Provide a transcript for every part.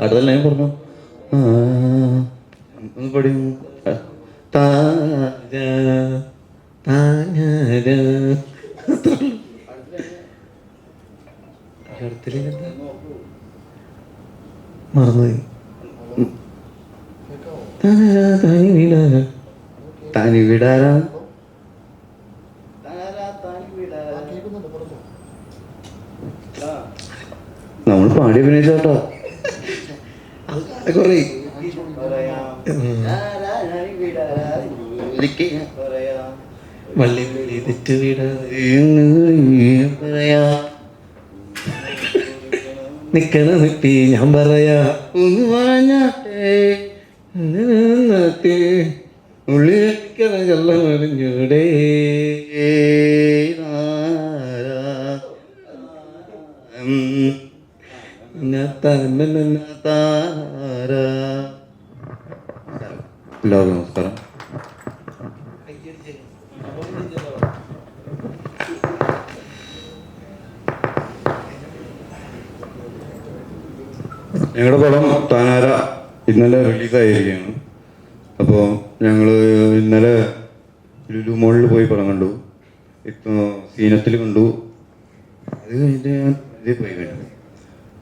അടുത്ത ലൈൻ പറഞ്ഞു. ഒന്ന് പഠിക്കും. മറന്നുപോയി. താനി വിടാരാ നമ്മൾ പാടി അഭിനയിച്ചോട്ടോ. കൊറേ വള്ളി തെറ്റ് പറയാ നിക്കണ നിപ്പി ഞാൻ പറയാ ഒന്ന് പറഞ്ഞാട്ടെ ഉള്ളിലിരിക്കണ കള്ളം അറിഞ്ഞൂടെ എല്ലാവർക്കും നമസ്കാരം. ഞങ്ങളുടെ പടം താനാര ഇന്നലെ റിലീസായിരിക്കുകയാണ്. അപ്പോൾ ഞങ്ങൾ ഇന്നലെ ലുലു മോളിൽ പോയി പടം കണ്ടു. ഇപ്പോൾ സീനത്തിൽ കണ്ടു. അത് കഴിഞ്ഞിട്ട് ഞാൻ ഇതേ പോയി കണ്ടു.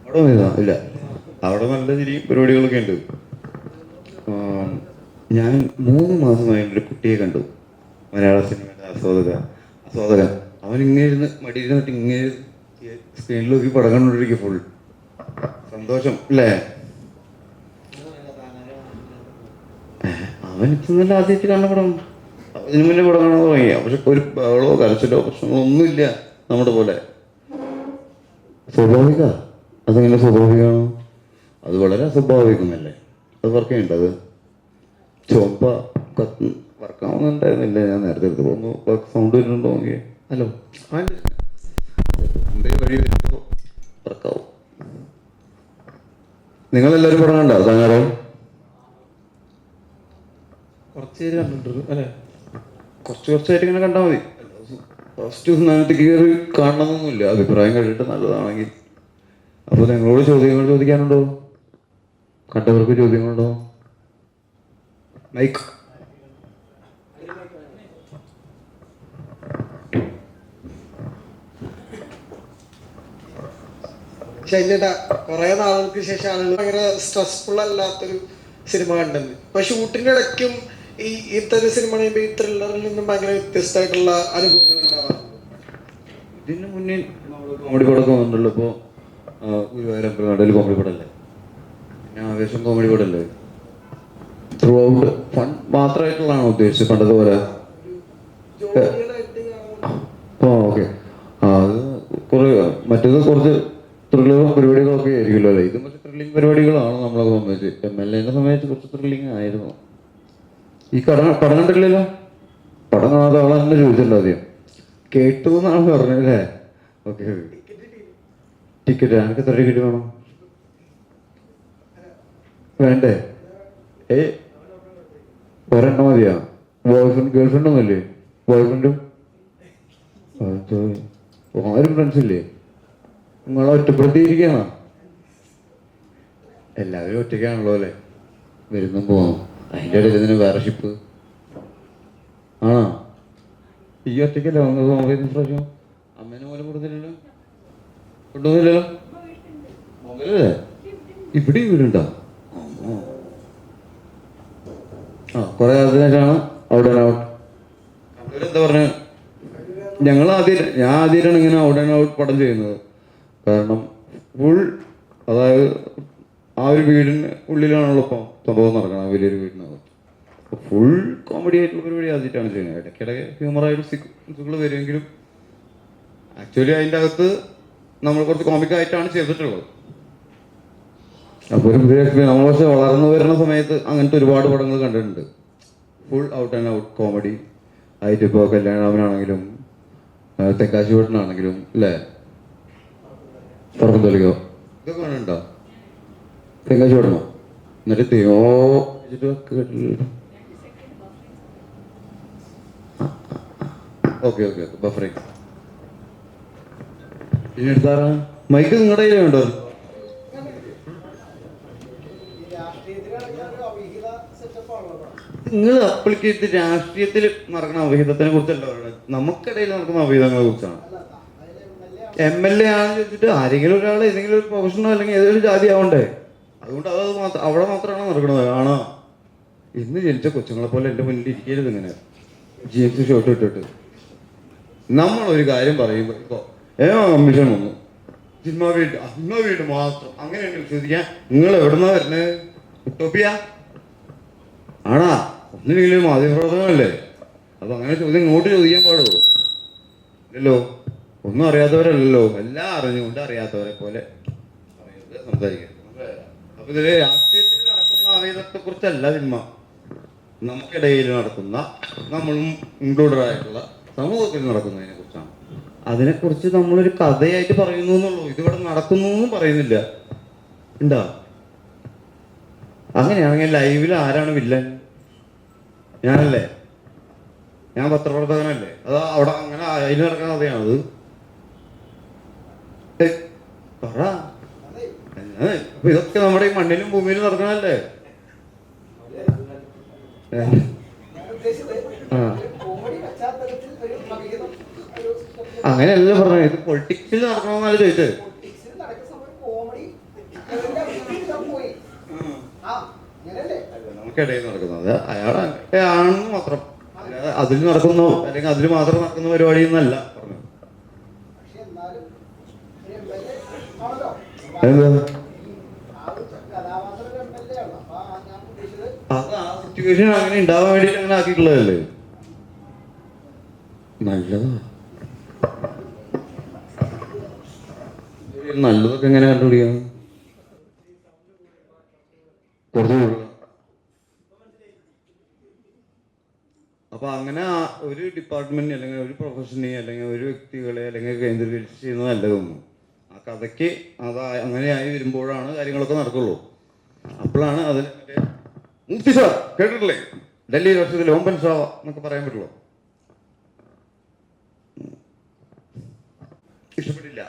അവിടെ ഇല്ല, അവിടെ നല്ല ചിരി പരിപാടികളൊക്കെ ഉണ്ട്. ഞാൻ 3 മാസമായി ഒരു കുട്ടിയെ കണ്ടു, മലയാള സിനിമയുടെ ആസ്വാദകൻ. അവൻ ഇങ്ങനെ ഇരുന്ന് മടിയിരുന്നിട്ട് ഇങ്ങനെ സ്ക്രീനിൽ നോക്കി പടം കണ്ടുകൊണ്ടിരിക്കുക. ഫുൾ സന്തോഷം അല്ലേ? അവനിപ്പം നല്ല ആദ്യമായിട്ട് കാണുന്ന പടം. അതിന് മുന്നേ പടം കാണാൻ തുടങ്ങി. പക്ഷെ ഒരു ബഹളോ കരച്ചിലോ പ്രശ്നങ്ങളോ ഒന്നുമില്ല. നമ്മുടെ പോലെ സ്വാഭാവിക. അതെങ്ങനെ സ്വാഭാവികമാണോ? അത് വളരെ അസ്വാഭാവികമല്ലേ? അത് വർക്ക് ചെയ്യേണ്ടത് ചുവപ്പ വർക്കാവുന്നുണ്ടായിരുന്നില്ല. ഞാൻ നേരത്തെ എടുത്ത് പോകുന്നു. സൗണ്ട് വരുന്നുണ്ടോ നോക്കിയേ. ഹലോ, വഴി വരുമ്പോൾ വർക്കാവും. നിങ്ങളെല്ലാവരും പടം കണ്ടോ? താങ്കളോ കുറച്ച് പേര് കണ്ടിട്ടുണ്ട് അല്ലേ? കുറച്ചായിട്ട് ഇങ്ങനെ കണ്ടാൽ മതി. ഫസ്റ്റ് നാട്ടിലേക്ക് കയറി കാണണമെന്നൊന്നുമില്ല. അഭിപ്രായം കഴിഞ്ഞിട്ട് നല്ലതാണെങ്കിൽ. അപ്പോൾ നിങ്ങളോട് ചോദ്യങ്ങൾ ചോദിക്കാനുണ്ടോ? കണ്ടവർക്ക് ചോദ്യങ്ങളുണ്ടോ? മൈക്ക് ശൈലേട്ടാ, കുറെ നാളുകൾക്ക് ശേഷം ആളുകൾ ഭയങ്കര സ്ട്രെസ്ഫുൾ അല്ലാത്തൊരു സിനിമ കണ്ടെന്ന്. ഇപ്പൊ ഷൂട്ടിന്റെ ഇടയ്ക്കും ഈ ഇത്തരം സിനിമ കഴിയുമ്പോൾ ഈ ത്രില്ലറിൽ നിന്നും ഭയങ്കര വ്യത്യസ്തമായിട്ടുള്ള അനുഭവങ്ങൾ ഉണ്ടാവാറുണ്ട്. ഇതിന് മുന്നേ കോമഡി പടമൊക്കെ വന്നിട്ടുള്ളൂ. ഇപ്പോൾ ഗുരുവായൂരമ്പലനടയിൽ കോമഡി പടമല്ലേ, പിന്നെ ആവേശം കോമഡി പടമല്ലേ. ത്രൂ ഔട്ട് ഫൺ മാത്രമായിട്ടുള്ളതാണോ ഉദ്ദേശിച്ചത്? പണ്ടതുപോലെ ഓക്കെ. അത് കുറേ മറ്റേത് കുറച്ച് ത്രില്ലിങ്ങും പരിപാടികളൊക്കെ ആയിരിക്കുമല്ലോ അല്ലേ? ഇത് കുറച്ച് ത്രില്ലിങ് പരിപാടികളാണ് നമ്മളെ സംബന്ധിച്ച്. MLA സമയത്ത് കുറച്ച് ത്രില്ലിങ് ആയിരുന്നു. ഈ പടം കണ്ടില്ലല്ലോ? പടം കാണാതെ അവളെ തന്നെ ചോദിച്ചല്ലോ ആദ്യം. കേട്ടു എന്നാണ് പറഞ്ഞല്ലേ? ഓക്കെ. ടിക്കറ്റ് എനിക്ക് എത്ര ടിക്കറ്റ് വേണം? വേണ്ടേ? ഒരെണ്ണം മതിയാ? ഗേൾഫ്രണ്ട് ഒന്നുമില്ലേ? ബോയ്ഫ്രണ്ടും ആരും ഫ്രണ്ട്സ് ഇല്ലേ? നിങ്ങളെ ഒറ്റപ്പെടുത്തിയിരിക്കുകയാണോ? എല്ലാവരും ഒറ്റയ്ക്കാണല്ലോ അല്ലേ? വരുന്നും പോകുന്നു. അതിൻ്റെ ഇടയിൽ ഇതിന് വേറെ ഷിപ്പ് ആണോ? ഈ ഒറ്റയ്ക്കല്ലേ വന്നത്? പ്രാവശ്യം അമ്മേനെ പോലെ കൊടുത്തില്ലല്ലോ, കൊണ്ടുപോകുന്നില്ലല്ലോ. മൊബൈലല്ലേ? ഇവിടെയും വീടുണ്ടോ? കുറെ അതിനായിട്ടാണ് ഔട്ട് ആൻഡ് ഔട്ട്. എന്താ പറഞ്ഞ ഞാൻ ആദ്യമായിട്ടാണ് ഇങ്ങനെ ഔട്ട് ആൻഡ് ഔട്ട് പടം ചെയ്യുന്നത്. കാരണം ഫുൾ, അതായത് ആ ഒരു വീടിന് ഉള്ളിലാണല്ലോ ഇപ്പം സംഭവം നടക്കണം. വലിയൊരു വീടിനകത്ത് ഫുൾ കോമഡി ആയിട്ടുള്ള പരിപാടി ആദ്യമായിട്ടാണ് ചെയ്യുന്നത്. ഇടയ്ക്കിടയ്ക്ക് ഹ്യൂമറായിട്ട് സീക്വൻസുകൾ വരുമെങ്കിലും ആക്ച്വലി അതിൻ്റെ അകത്ത് നമ്മൾ കുറച്ച് കോമിക്കായിട്ടാണ് ചെയ്തിട്ടുള്ളത്. അപ്പോൾ ഒരു പുതിയ എക്സ്പീരിയൻസ്. നമ്മൾ പക്ഷെ വളർന്നു വരുന്ന സമയത്ത് അങ്ങനത്തെ ഒരുപാട് പടങ്ങൾ കണ്ടിട്ടുണ്ട്. Full out and out comedy ആയിട്ട്. ഇപ്പോൾ കല്യാണരാമനാണെങ്കിലും തെക്കാശിവട്ടനാണെങ്കിലും അല്ലേ, തുറക്കം തൊലിക്കോ ഇതൊക്കെ കാണുന്നുണ്ടോ? തെക്കാശിവട്ടനോ? എന്നിട്ട് തെയോ ഓക്കെ ബഫറിങ്. ഇനി എടുത്താറാ മൈക്ക് നിങ്ങളുടെ കയ്യിലുണ്ടോ? നിങ്ങൾ അപ്പോഴേക്ക് ഇത് രാഷ്ട്രീയത്തിൽ നടക്കുന്ന അവിഹിതത്തിനെ കുറിച്ചല്ല പറയുന്നത്, നമുക്കിടയിൽ നടക്കുന്ന അവിഹിതങ്ങളെ കുറിച്ചാണ്. MLA ആണെന്ന് ചോദിച്ചിട്ട് ആരെങ്കിലും ഒരാൾ ഏതെങ്കിലും ഒരു പ്രൊഫഷനോ അല്ലെങ്കിൽ ഏതെങ്കിലും ജാതി ആവണ്ടേ? അതുകൊണ്ട് അത് മാത്രം അവിടെ മാത്രമാണ് നടക്കുന്നത്. ആണോ ഇന്ന് ജനിച്ച കൊച്ചുങ്ങളെ പോലെ എൻ്റെ മുന്നിൽ ഇരിക്കരുത് ഇങ്ങനെ ജീൻസ് ഷോട്ട് ഇട്ടിട്ട്. നമ്മളൊരു കാര്യം പറയുമ്പോൾ ഇപ്പോൾ കമ്മീഷൻ വന്നു, സിനിമ വീട് മാത്രം അങ്ങനെയാണ് ചോദിക്കാൻ. നിങ്ങൾ എവിടുന്നാ വരുന്നത്? ഉട്ടോപ്പിയ ആണാ? ഒന്നില്ലെങ്കിലും മാധ്യമപ്രവർത്തനമല്ലേ? അപ്പൊ അങ്ങനെ ചോദ്യം ഇങ്ങോട്ട് ചോദിക്കാൻ പാടുമോ? ഇല്ലല്ലോ. ഒന്നും അറിയാത്തവരല്ലല്ലോ, എല്ലാം അറിഞ്ഞുകൊണ്ട് അറിയാത്തവരെ പോലെ സംസാരിക്കുന്നത്. അപ്പൊ ഇതില് രാഷ്ട്രീയത്തിൽ നടക്കുന്ന അവിഹിതത്തെ കുറിച്ചല്ല സിനിമ, നമുക്കിടയിൽ നടക്കുന്ന, നമ്മളും ഇൻക്ലൂഡഡ് ആയിട്ടുള്ള സമൂഹത്തിൽ നടക്കുന്നതിനെ കുറിച്ചാണ്. അതിനെക്കുറിച്ച് നമ്മളൊരു കഥയായിട്ട് പറയുന്നു എന്നുള്ളൂ, ഇതിവിടെ നടക്കുന്നു എന്നും പറയുന്നില്ല. ഉണ്ടോ? അങ്ങനെയാണെങ്കിൽ ലൈവിൽ ആരാണ് വില്ലൻ? ഞാനല്ലേ? ഞാൻ പത്രപ്രവർത്തകനല്ലേ? അത് അവിടെ അങ്ങനെ അതിൽ നടക്കുന്ന കഥയാണത്. പറ. അപ്പൊ ഇതൊക്കെ നമ്മുടെ ഈ മണ്ണിലും ഭൂമിയിലും നടക്കണല്ലേ? അങ്ങനെയല്ല പറഞ്ഞത്, ഇത് പൊളിറ്റിക്സിൽ നടക്കണമെന്നല്ല ചോദിച്ചത്. നമുക്കിടയിൽ നടക്കുന്നത് അയാളെ ആണെന്ന് മാത്രം, അതിൽ നടക്കുന്നു അല്ലെങ്കിൽ അതിൽ മാത്രം നടക്കുന്ന പരിപാടിയൊന്നല്ല പറഞ്ഞു. അത് ആ സിറ്റുവേഷൻ അങ്ങനെ ഉണ്ടാവാൻ വേണ്ടിട്ട് അങ്ങനെ ആക്കിയിട്ടുള്ളതല്ലേ? നല്ലതൊക്കെ എങ്ങനെ കണ്ടുപിടിക്കാം? കുറച്ച് കൊടുക്കുക. അപ്പൊ അങ്ങനെ ഒരു ഡിപ്പാർട്ട്മെന്റ് അല്ലെങ്കിൽ ഒരു പ്രൊഫഷനെ അല്ലെങ്കിൽ ഒരു വ്യക്തികളെ അല്ലെങ്കിൽ കേന്ദ്രീകരിച്ച് ചെയ്യുന്നത് നല്ലതൊന്നും. ആ കഥയ്ക്ക് അങ്ങനെയായി വരുമ്പോഴാണ് കാര്യങ്ങളൊക്കെ നടക്കുള്ളൂ. അപ്പോഴാണ് അതിൽ മറ്റേ മുഫ്തി സാർ കേട്ടിട്ടില്ലേ, ഡൽഹി വർഷത്തിൽ ഓമ്പൻ ഷാ എന്നൊക്കെ പറയാൻ പറ്റുള്ളൂ. ഇഷ്ടപ്പെട്ടില്ല.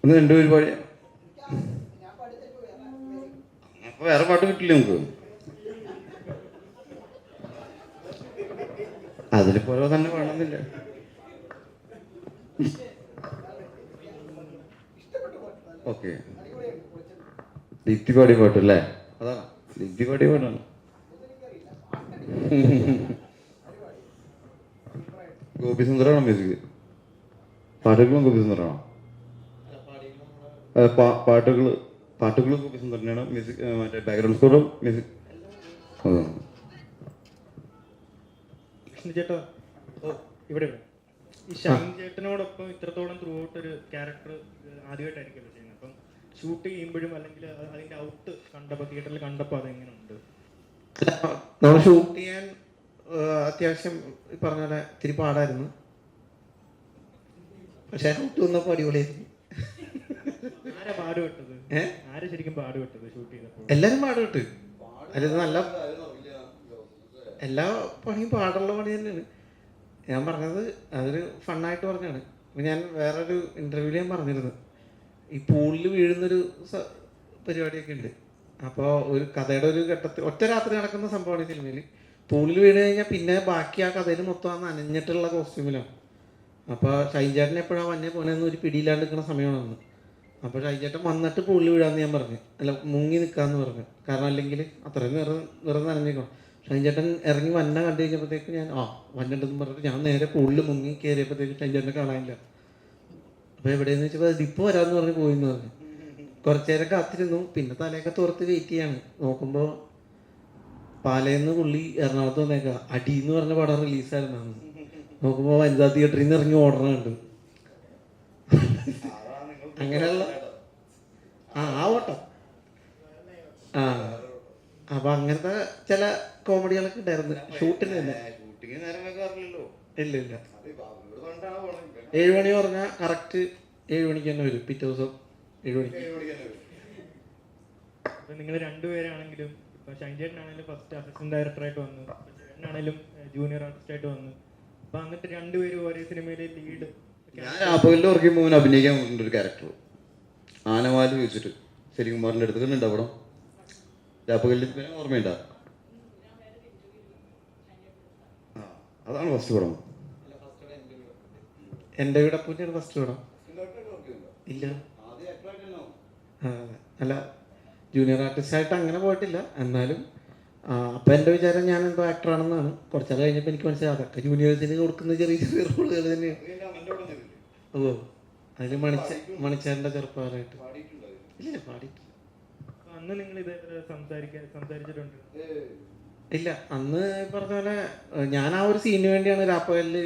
ഒന്ന് രണ്ടു പരിപാടി അപ്പൊ വേറെ പാട്ട് കിട്ടില്ല നമുക്ക്. അതിൽ പോലെ തന്നെ വേണമെന്നില്ല. ഓക്കെ, ദീപ്തി പാടി പാട്ടല്ലേ? അതാണ് ദീപ്തി പാടി പാട്ടാണ്. ഗോപിസുന്ദറാണോ മ്യൂസിക്? പാട്ടുകളും ഗോപിസുന്ദറാണോ? പാട്ടുകൾ ഗോപിസുന്ദരനാണ്, മ്യൂസിക് മറ്റേ ബാക്ക്ഗ്രൗണ്ട് സ്കോറും മ്യൂസിക്. ചേട്ടാ ഇവിടെ ഈ ഷൈൻ ചേട്ടനോടൊപ്പം ഇത്രത്തോളം ത്രൂ ഔട്ട് ഒരു ക്യാരക്ടർ ആദ്യമായിട്ടായിരിക്കുമല്ലോ ചെയ്യുന്നത്. അപ്പം ഷൂട്ട് ചെയ്യുമ്പോഴും അല്ലെങ്കിൽ അതിന്റെ ഔട്ട് കണ്ടപ്പോൾ തിയേറ്ററിൽ കണ്ടപ്പോൾ അതെങ്ങനെയുണ്ട്? നമ്മൾ ഷൂട്ട് ചെയ്യാൻ അത്യാവശ്യം ഈ പറഞ്ഞ പോലെ ഇത്തിരി പാടായിരുന്നു, പക്ഷെ ഔട്ട് വന്നപ്പോൾ അടിപൊളിയായിരുന്നു. ആരാ പാടുപെട്ടത്? ആര് ശരിക്കും പാടുപെട്ടത് ഷൂട്ട് ചെയ്തപ്പോൾ? എല്ലാരും പാടുപെട്ട്. അതിൽ നല്ല എല്ലാ പണിയും പാടുള്ള പണി തന്നെയാണ്. ഞാൻ പറഞ്ഞത് അതൊരു ഫണ്ണായിട്ട് പറഞ്ഞാണ്. ഞാൻ വേറൊരു ഇൻ്റർവ്യൂവിൽ ഞാൻ പറഞ്ഞിരുന്നു, ഈ പൂളിൽ വീഴുന്നൊരു പരിപാടിയൊക്കെ ഉണ്ട്. അപ്പോൾ ഒരു കഥയുടെ ഒരു ഘട്ടത്തിൽ ഒറ്റ രാത്രി നടക്കുന്ന സംഭവമാണ് ഈ സിനിമയിൽ. പൂളിൽ വീണ് കഴിഞ്ഞാൽ പിന്നെ ബാക്കി ആ കഥയിൽ മൊത്തം നനഞ്ഞിട്ടുള്ള കോസ്റ്റ്യൂമിലാണ്. അപ്പോൾ ഷൈൻചേട്ടൻ എപ്പോഴാണ് വന്നെ പോണെന്ന് ഒരു പിടിയില്ലാണ്ട് നിൽക്കുന്ന സമയമാണെന്ന്. അപ്പോൾ ഷൈൻചേട്ടൻ വന്നിട്ട് പൂളിൽ വീഴാമെന്ന് ഞാൻ പറഞ്ഞു, അല്ല മുങ്ങി നിൽക്കാമെന്ന് പറഞ്ഞു. കാരണം അല്ലെങ്കിൽ അത്രയും നിറം നനഞ്ഞേക്കണം. ഷൈൻചേട്ടൻ ഇറങ്ങി വന്ന കണ്ടു കഴിഞ്ഞപ്പോഴത്തേക്ക് ഞാൻ വന്നിട്ടെന്ന് പറഞ്ഞിട്ട് ഞാൻ നേരെ പൂളിൽ മുങ്ങി കയറിയപ്പോഴത്തേക്ക് ഷൈൻചേട്ടനെ കാണാനില്ല. അപ്പോൾ എവിടെയെന്ന് വെച്ചപ്പോൾ അതിപ്പോൾ വരാമെന്ന് പറഞ്ഞ് പോയിന്ന് പറഞ്ഞു. കുറച്ചു നേരം കാത്തിരുന്നു, പിന്നെ തലയൊക്കെ തുറത്ത് വെയിറ്റ് ചെയ്യാണ്. നോക്കുമ്പോൾ പാലയെന്ന് പുള്ളി എറണാകുളത്ത് വന്നേക്കാം, അടി എന്ന് പറഞ്ഞ പടം റിലീസായിരുന്നു. നോക്കുമ്പോൾ വനിതാ തിയേറ്ററിൽ നിന്ന് ഇറങ്ങി ഓടണുണ്ട്. അങ്ങനെയുള്ള ഓട്ടം. അപ്പൊ അങ്ങനത്തെ ചില കോമഡികളൊക്കെ ഉണ്ടായിരുന്നു ഷൂട്ടിന് തന്നെ. ഇല്ല 7 മണി പറഞ്ഞാൽ കറക്റ്റ് 7 മണിക്ക് തന്നെ വരും. പിറ്റേ ദിവസം 7 മണിക്ക്. നിങ്ങൾ രണ്ടുപേരാണെങ്കിലും ഇപ്പൊ ഷൈൻചേട്ടനാണെങ്കിലും ഫസ്റ്റ് അസിസ്റ്റന്റ് ഡയറക്ടറായിട്ട് വന്നു, ചേട്ടനാണെങ്കിലും ജൂനിയർ ആർട്ടിസ്റ്റായിട്ട് വന്നു. അപ്പൊ അങ്ങനത്തെ രണ്ടുപേരും ഒരേ സിനിമയിലെ ലീഡ്. ഞാൻ രാപ്പകലിൽ ഉറക്കി മൂന്ന് അഭിനയിക്കാൻ ഒരു ക്യാരക്ടർ ആനവാല് വെച്ചിട്ട് ശരികുമാറിൻ്റെ അടുത്ത് കണ്ടുണ്ടോ പടം? രാപ്പകലിൽ ഓർമ്മയുണ്ടോ? ആ, അതാണ് ഫസ്റ്റ് പടം. എൻ്റെ വീട് പൂജയാണ് ഫസ്റ്റ് പടം. ഇല്ല, അല്ല ജൂനിയർ ആർട്ടിസ്റ്റായിട്ട് അങ്ങനെ പോയിട്ടില്ല. എന്നാലും അപ്പം എൻ്റെ വിചാരം ഞാൻ എന്തോ ആക്ടറാണെന്നാണ്. കുറച്ചാൽ കഴിഞ്ഞപ്പോൾ എനിക്ക് മനസ്സിലായി അതൊക്കെ ജൂനിയേഴ്സിന് കൊടുക്കുന്ന ചെറിയ ചെറിയ റോളുകൾ തന്നെയാണ്. ഓ, അതിൽ മണിച്ചാറിൻ്റെ ചെറുപ്പകാലമായിട്ട് ഇല്ല പാടിയിട്ടില്ല. അന്ന് നിങ്ങൾ ഇതേപോലെ സംസാരിച്ചിട്ടുണ്ട്? ഇല്ല, അന്ന് പറഞ്ഞ പോലെ ഞാൻ ആ ഒരു സീനിന് വേണ്ടിയാണ് രാപ്പകലിൽ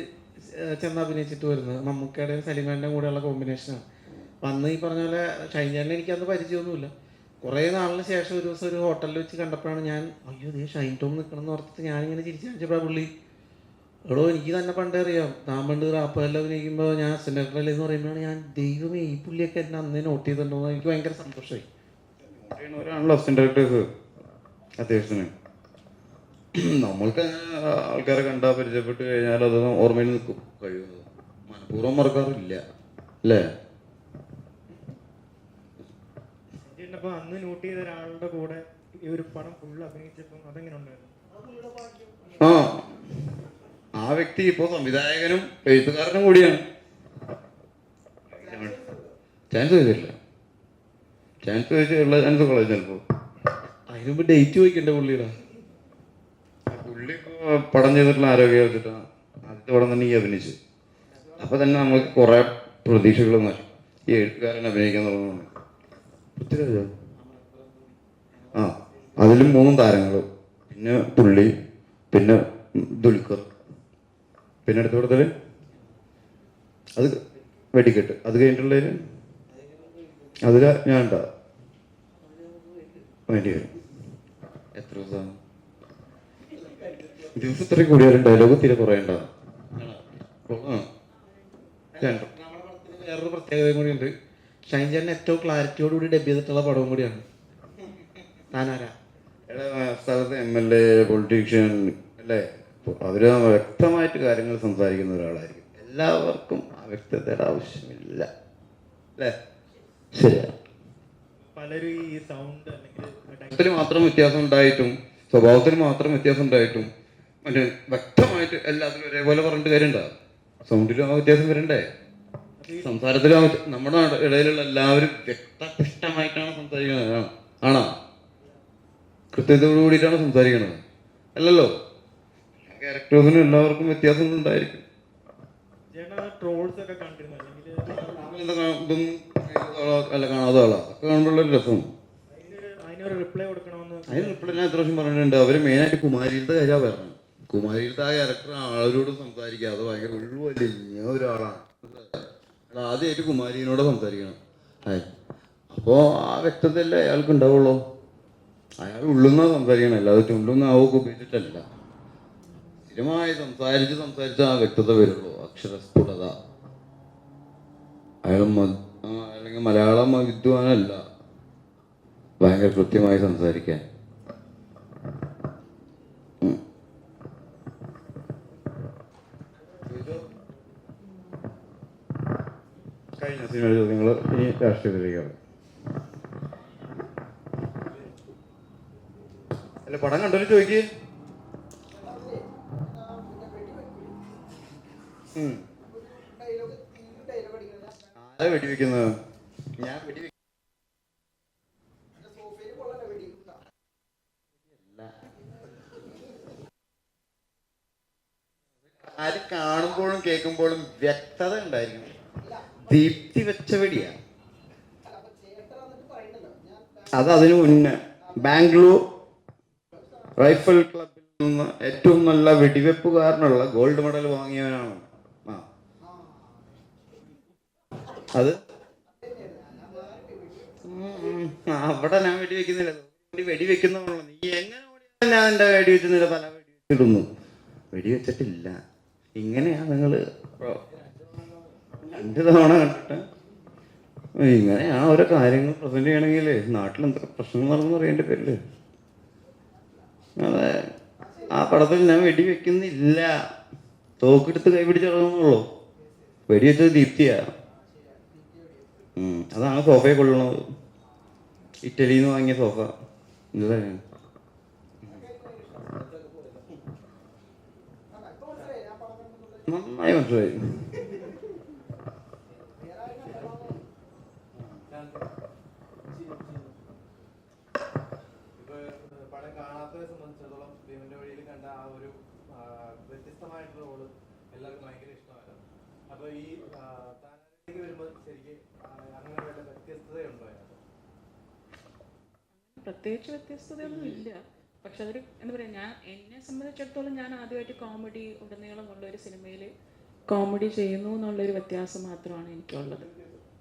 ചെന്ന് അഭിനയിച്ചിട്ട് വരുന്നത്. മമ്മൂക്കയുടെയും സലിമാൻ്റെയും കൂടെയുള്ള കോമ്പിനേഷനാണ്. അപ്പം അന്ന് ഈ പറഞ്ഞ പോലെ ഷൈൻചാനെ എനിക്കന്ന് പരിചയമൊന്നുമില്ല. കുറേ നാളിന് ശേഷം ഒരു ദിവസം ഒരു ഹോട്ടലിൽ വെച്ച് കണ്ടപ്പോഴാണ് ഞാൻ അയ്യോ നീ ഷൈൻ ടോം നിൽക്കണം എന്ന് ഓർത്തിട്ട് ഞാനിങ്ങനെ ചിരിച്ചു കാണിച്ചപ്പോൾ പുള്ളി എടോ എനിക്ക് തന്നെ പണ്ടേ അറിയാം, താൻ പണ്ട് രാപ്പകലിൽ അഭിനയിക്കുമ്പോൾ ഞാൻ അസിസ്റ്റൻ്റ് എന്ന് പറയുമ്പോഴാണ് ഞാൻ ദൈവമേ ഈ പുള്ളിയൊക്കെ എന്നെ അന്നേ നോട്ട് ചെയ്തിട്ടുണ്ടോ എന്ന് എനിക്ക് ഭയങ്കര സന്തോഷമായി. ഒരാണല്ലോ അസിസ്റ്റന്റ് ഡയറക്ടേഴ്സ് അത്യാവശ്യത്തിന്. നമ്മൾക്ക് ആൾക്കാരെ കണ്ടാൽ പരിചയപ്പെട്ട് കഴിഞ്ഞാൽ അത് ഓർമ്മയിൽ നിൽക്കും. കഴിയുന്നത് മനഃപൂർവ്വം മറക്കാറില്ല അല്ലേ? അപ്പോൾ അന്ന് നോട്ട് ചെയ്ത ഒരാളുടെ കൂടെ ഈ ഒരു പടം ഫുൾ അഭിനയിച്ചപ്പോൾ അതെങ്ങനെ ഉണ്ടായിരുന്നു? ആ വ്യക്തി ഇപ്പോൾ സംവിധായകനും എഴുത്തുകാരനും കൂടിയാണ്. ചാൻസ് ചോദിച്ചില്ല, ചാൻസ് ചോദിച്ചുള്ള ചാൻസ് കളയും ചിലപ്പോൾ. അതിന് മുമ്പ് ഡേറ്റ് ചോദിക്കണ്ടേ പുള്ളിയുടെ? പുള്ളി ഇപ്പോൾ പടം ചെയ്തിട്ടുള്ള ആരോഗ്യം വെച്ചിട്ടാണ് ആദ്യത്തെ പടം തന്നെ ഈ അഭിനയിച്ചു. അപ്പോൾ തന്നെ നമ്മൾക്ക് കുറേ പ്രതീക്ഷകൾ മാറ്റി. ഈ എഴുത്തുകാരൻ അഭിനയിക്കാൻ തുടങ്ങുന്നു. പൃഥ്വിരാജോ? ആ, അതിലും 3 താരങ്ങൾ, പിന്നെ പുള്ളി, പിന്നെ ദുൽഖർ, പിന്നെ അടുത്ത പടത്തിൽ അത് വെടിക്കെട്ട്. അത് കഴിഞ്ഞിട്ടുള്ളതിൽ അതിൽ ഞാൻ ഉണ്ടാ വേണ്ടി വരും. എത്ര ദിവസം ഇത്രയും കൂടിയാലും ഡയലോഗ് തീരെ കുറേ ഉണ്ടാവും. വേറൊരു പ്രത്യേകതയും കൂടി ഉണ്ട്. ഷൈൻചാൻ ഏറ്റവും ക്ലാരിറ്റിയോടുകൂടി ഡബ് ചെയ്തിട്ടുള്ള പടവും കൂടിയാണ് താനാരാ. സ്ഥലത്ത് MLA, പൊളിറ്റീഷ്യൻ അല്ലേ, അവർ വ്യക്തമായിട്ട് കാര്യങ്ങൾ സംസാരിക്കുന്ന ഒരാളായിരിക്കും. എല്ലാവർക്കും ആ വ്യക്തതയുടെ ആവശ്യമില്ല അല്ലേ? ശരിയാ. പലരും ഈ സൗണ്ട് അല്ലെങ്കിൽ ത്തിൽ മാത്രം വ്യത്യാസം ഉണ്ടായിട്ടും സ്വഭാവത്തിൽ മാത്രം വ്യത്യാസം ഉണ്ടായിട്ടും മറ്റേ വ്യക്തമായിട്ട് എല്ലാത്തിലും ഒരേപോലെ പറഞ്ഞിട്ട് കാര്യമുണ്ടാവും. സൗണ്ടിലും ആ വ്യത്യാസം വരണ്ടേ? സംസാരത്തിലും നമ്മുടെ ഇടയിലുള്ള എല്ലാവരും വ്യക്തമായിട്ടാണ് സംസാരിക്കുന്നത്. ആണോ? കൃത്യതയോട് കൂടിയിട്ടാണ് സംസാരിക്കുന്നത് അല്ലല്ലോ? ക്യാരക്ടേഴ്സിനും എല്ലാവർക്കും വ്യത്യാസങ്ങൾ ഉണ്ടായിരിക്കും. ട്രോൾസ് ഒക്കെ കണ്ടിരുന്നു ഇതൊന്നും അല്ല കാണാതെ ആളാ ഒക്കെ കാണുമ്പോഴുള്ളൊരു രസം. അതിനൊരു റിപ്ലൈ കൊടുക്കണമെന്ന് അതിന് റിപ്ലൈ ഞാൻ എത്ര പ്രാവശ്യം പറഞ്ഞിട്ടുണ്ട്. അവർ മെയിനായിട്ട് കുമാരിയിലത്തെ കാര്യമാണ് പറഞ്ഞത്. കുമാരിയിലത്തെ ആ ക്യാരക്ടർ ആളോട് സംസാരിക്കുക അത് ഭയങ്കര ഉൾവലിഞ്ഞ ഒരാളാണ്. ആദ്യമായിട്ട് കുമാരിനോട് സംസാരിക്കണം. അപ്പോൾ ആ വ്യക്തതയല്ലേ അയാൾക്ക് ഉണ്ടാവുള്ളൂ. അയാൾ ഉള്ളുന്ന സംസാരിക്കണം, അല്ലാതെ ചുണ്ടുന്ന ആവൊക്കെ ഉപയോഗിച്ചിട്ടല്ല. സ്ഥിരമായി സംസാരിച്ച് ആ വ്യക്തത വരുള്ളൂ, അക്ഷരസ്ഫുടത. അയാൾ അല്ലെങ്കിൽ മലയാളം വിദ്വാനല്ല, ഭയങ്കര കൃത്യമായി സംസാരിക്കാൻ. കഴിഞ്ഞ സിനിമ ചോദ്യങ്ങൾ ഈ രാഷ്ട്രീയത്തിലേക്കാണ്. അല്ല, പടം കണ്ടോ ചോദിക്കേ. ആരാ വെടിവെക്കുന്നത്? ഞാൻ ആര് കാണുമ്പോഴും കേൾക്കുമ്പോഴും വ്യക്തത ഉണ്ടായിരിക്കും. ദീപ്തി വെച്ച വെടിയാ അത്. അതിനു മുന്നേ ബാംഗ്ലൂർ റൈഫിൾ ക്ലബിൽ നിന്ന് ഏറ്റവും നല്ല വെടിവെപ്പുകാരനുള്ള ഗോൾഡ് മെഡൽ വാങ്ങിയവനാണ്. അത് അവിടെ ഞാൻ വെടിവെക്കുന്നില്ല, വെടിവെക്കുന്നുള്ളൂ. നീ എങ്ങനെ ഞാൻ എൻ്റെ വെടിവെച്ചില്ല, പല വെടിവെച്ചിടുന്നു. വെടിവെച്ചിട്ടില്ല. ഇങ്ങനെയാ നിങ്ങൾ 2 തവണ കണ്ടിട്ട് ഇങ്ങനെയാണ് ഓരോ കാര്യങ്ങൾ പ്രസന്റ് ചെയ്യണമെങ്കിൽ നാട്ടിൽ എന്തൊക്കെ പ്രശ്നങ്ങൾ നടന്നു അറിയേണ്ട പേരില്. അതെ, ആ പടത്തിൽ ഞാൻ വെടിവെക്കുന്നില്ല, തോക്കെടുത്ത് കൈപിടിച്ചിറങ്ങുന്നുള്ളൂ. വെടിവെച്ചത് ദീപ്തിയാ. അതാണ് സോഫയെ കൊള്ളണത്. ഇറ്റലിയിൽ നിന്ന് വാങ്ങിയ സോഫ ഇതാ നന്നായി മനസ്സിലായി. പടം കാണാത്തവരെ സംബന്ധിച്ചിടത്തോളം ഭീമന്റെ വഴിയിൽ കണ്ട ആ ഒരു വ്യത്യസ്തമായിട്ടുള്ള റോള് എല്ലാവർക്കും ഭയങ്കര ഇഷ്ടമായിരുന്നു. അപ്പൊ ഈ താനാലേക്ക് വരുമ്പോൾ ശരിക്കും അങ്ങനെ വല്ല വ്യത്യസ്തതയുണ്ടോ അതിനകത്ത്? പ്രത്യേകിച്ച് വ്യത്യസ്തതയൊന്നും ഇല്ല. പക്ഷെ അതൊരു എന്താ പറയുക, എന്നെ സംബന്ധിച്ചിടത്തോളം ഞാൻ ആദ്യമായിട്ട് കോമഡി ഉടനീളമുള്ള ഒരു സിനിമയിൽ കോമഡി ചെയ്യുന്നു എന്നുള്ളൊരു വ്യത്യാസം മാത്രമാണ് എനിക്കുള്ളത്.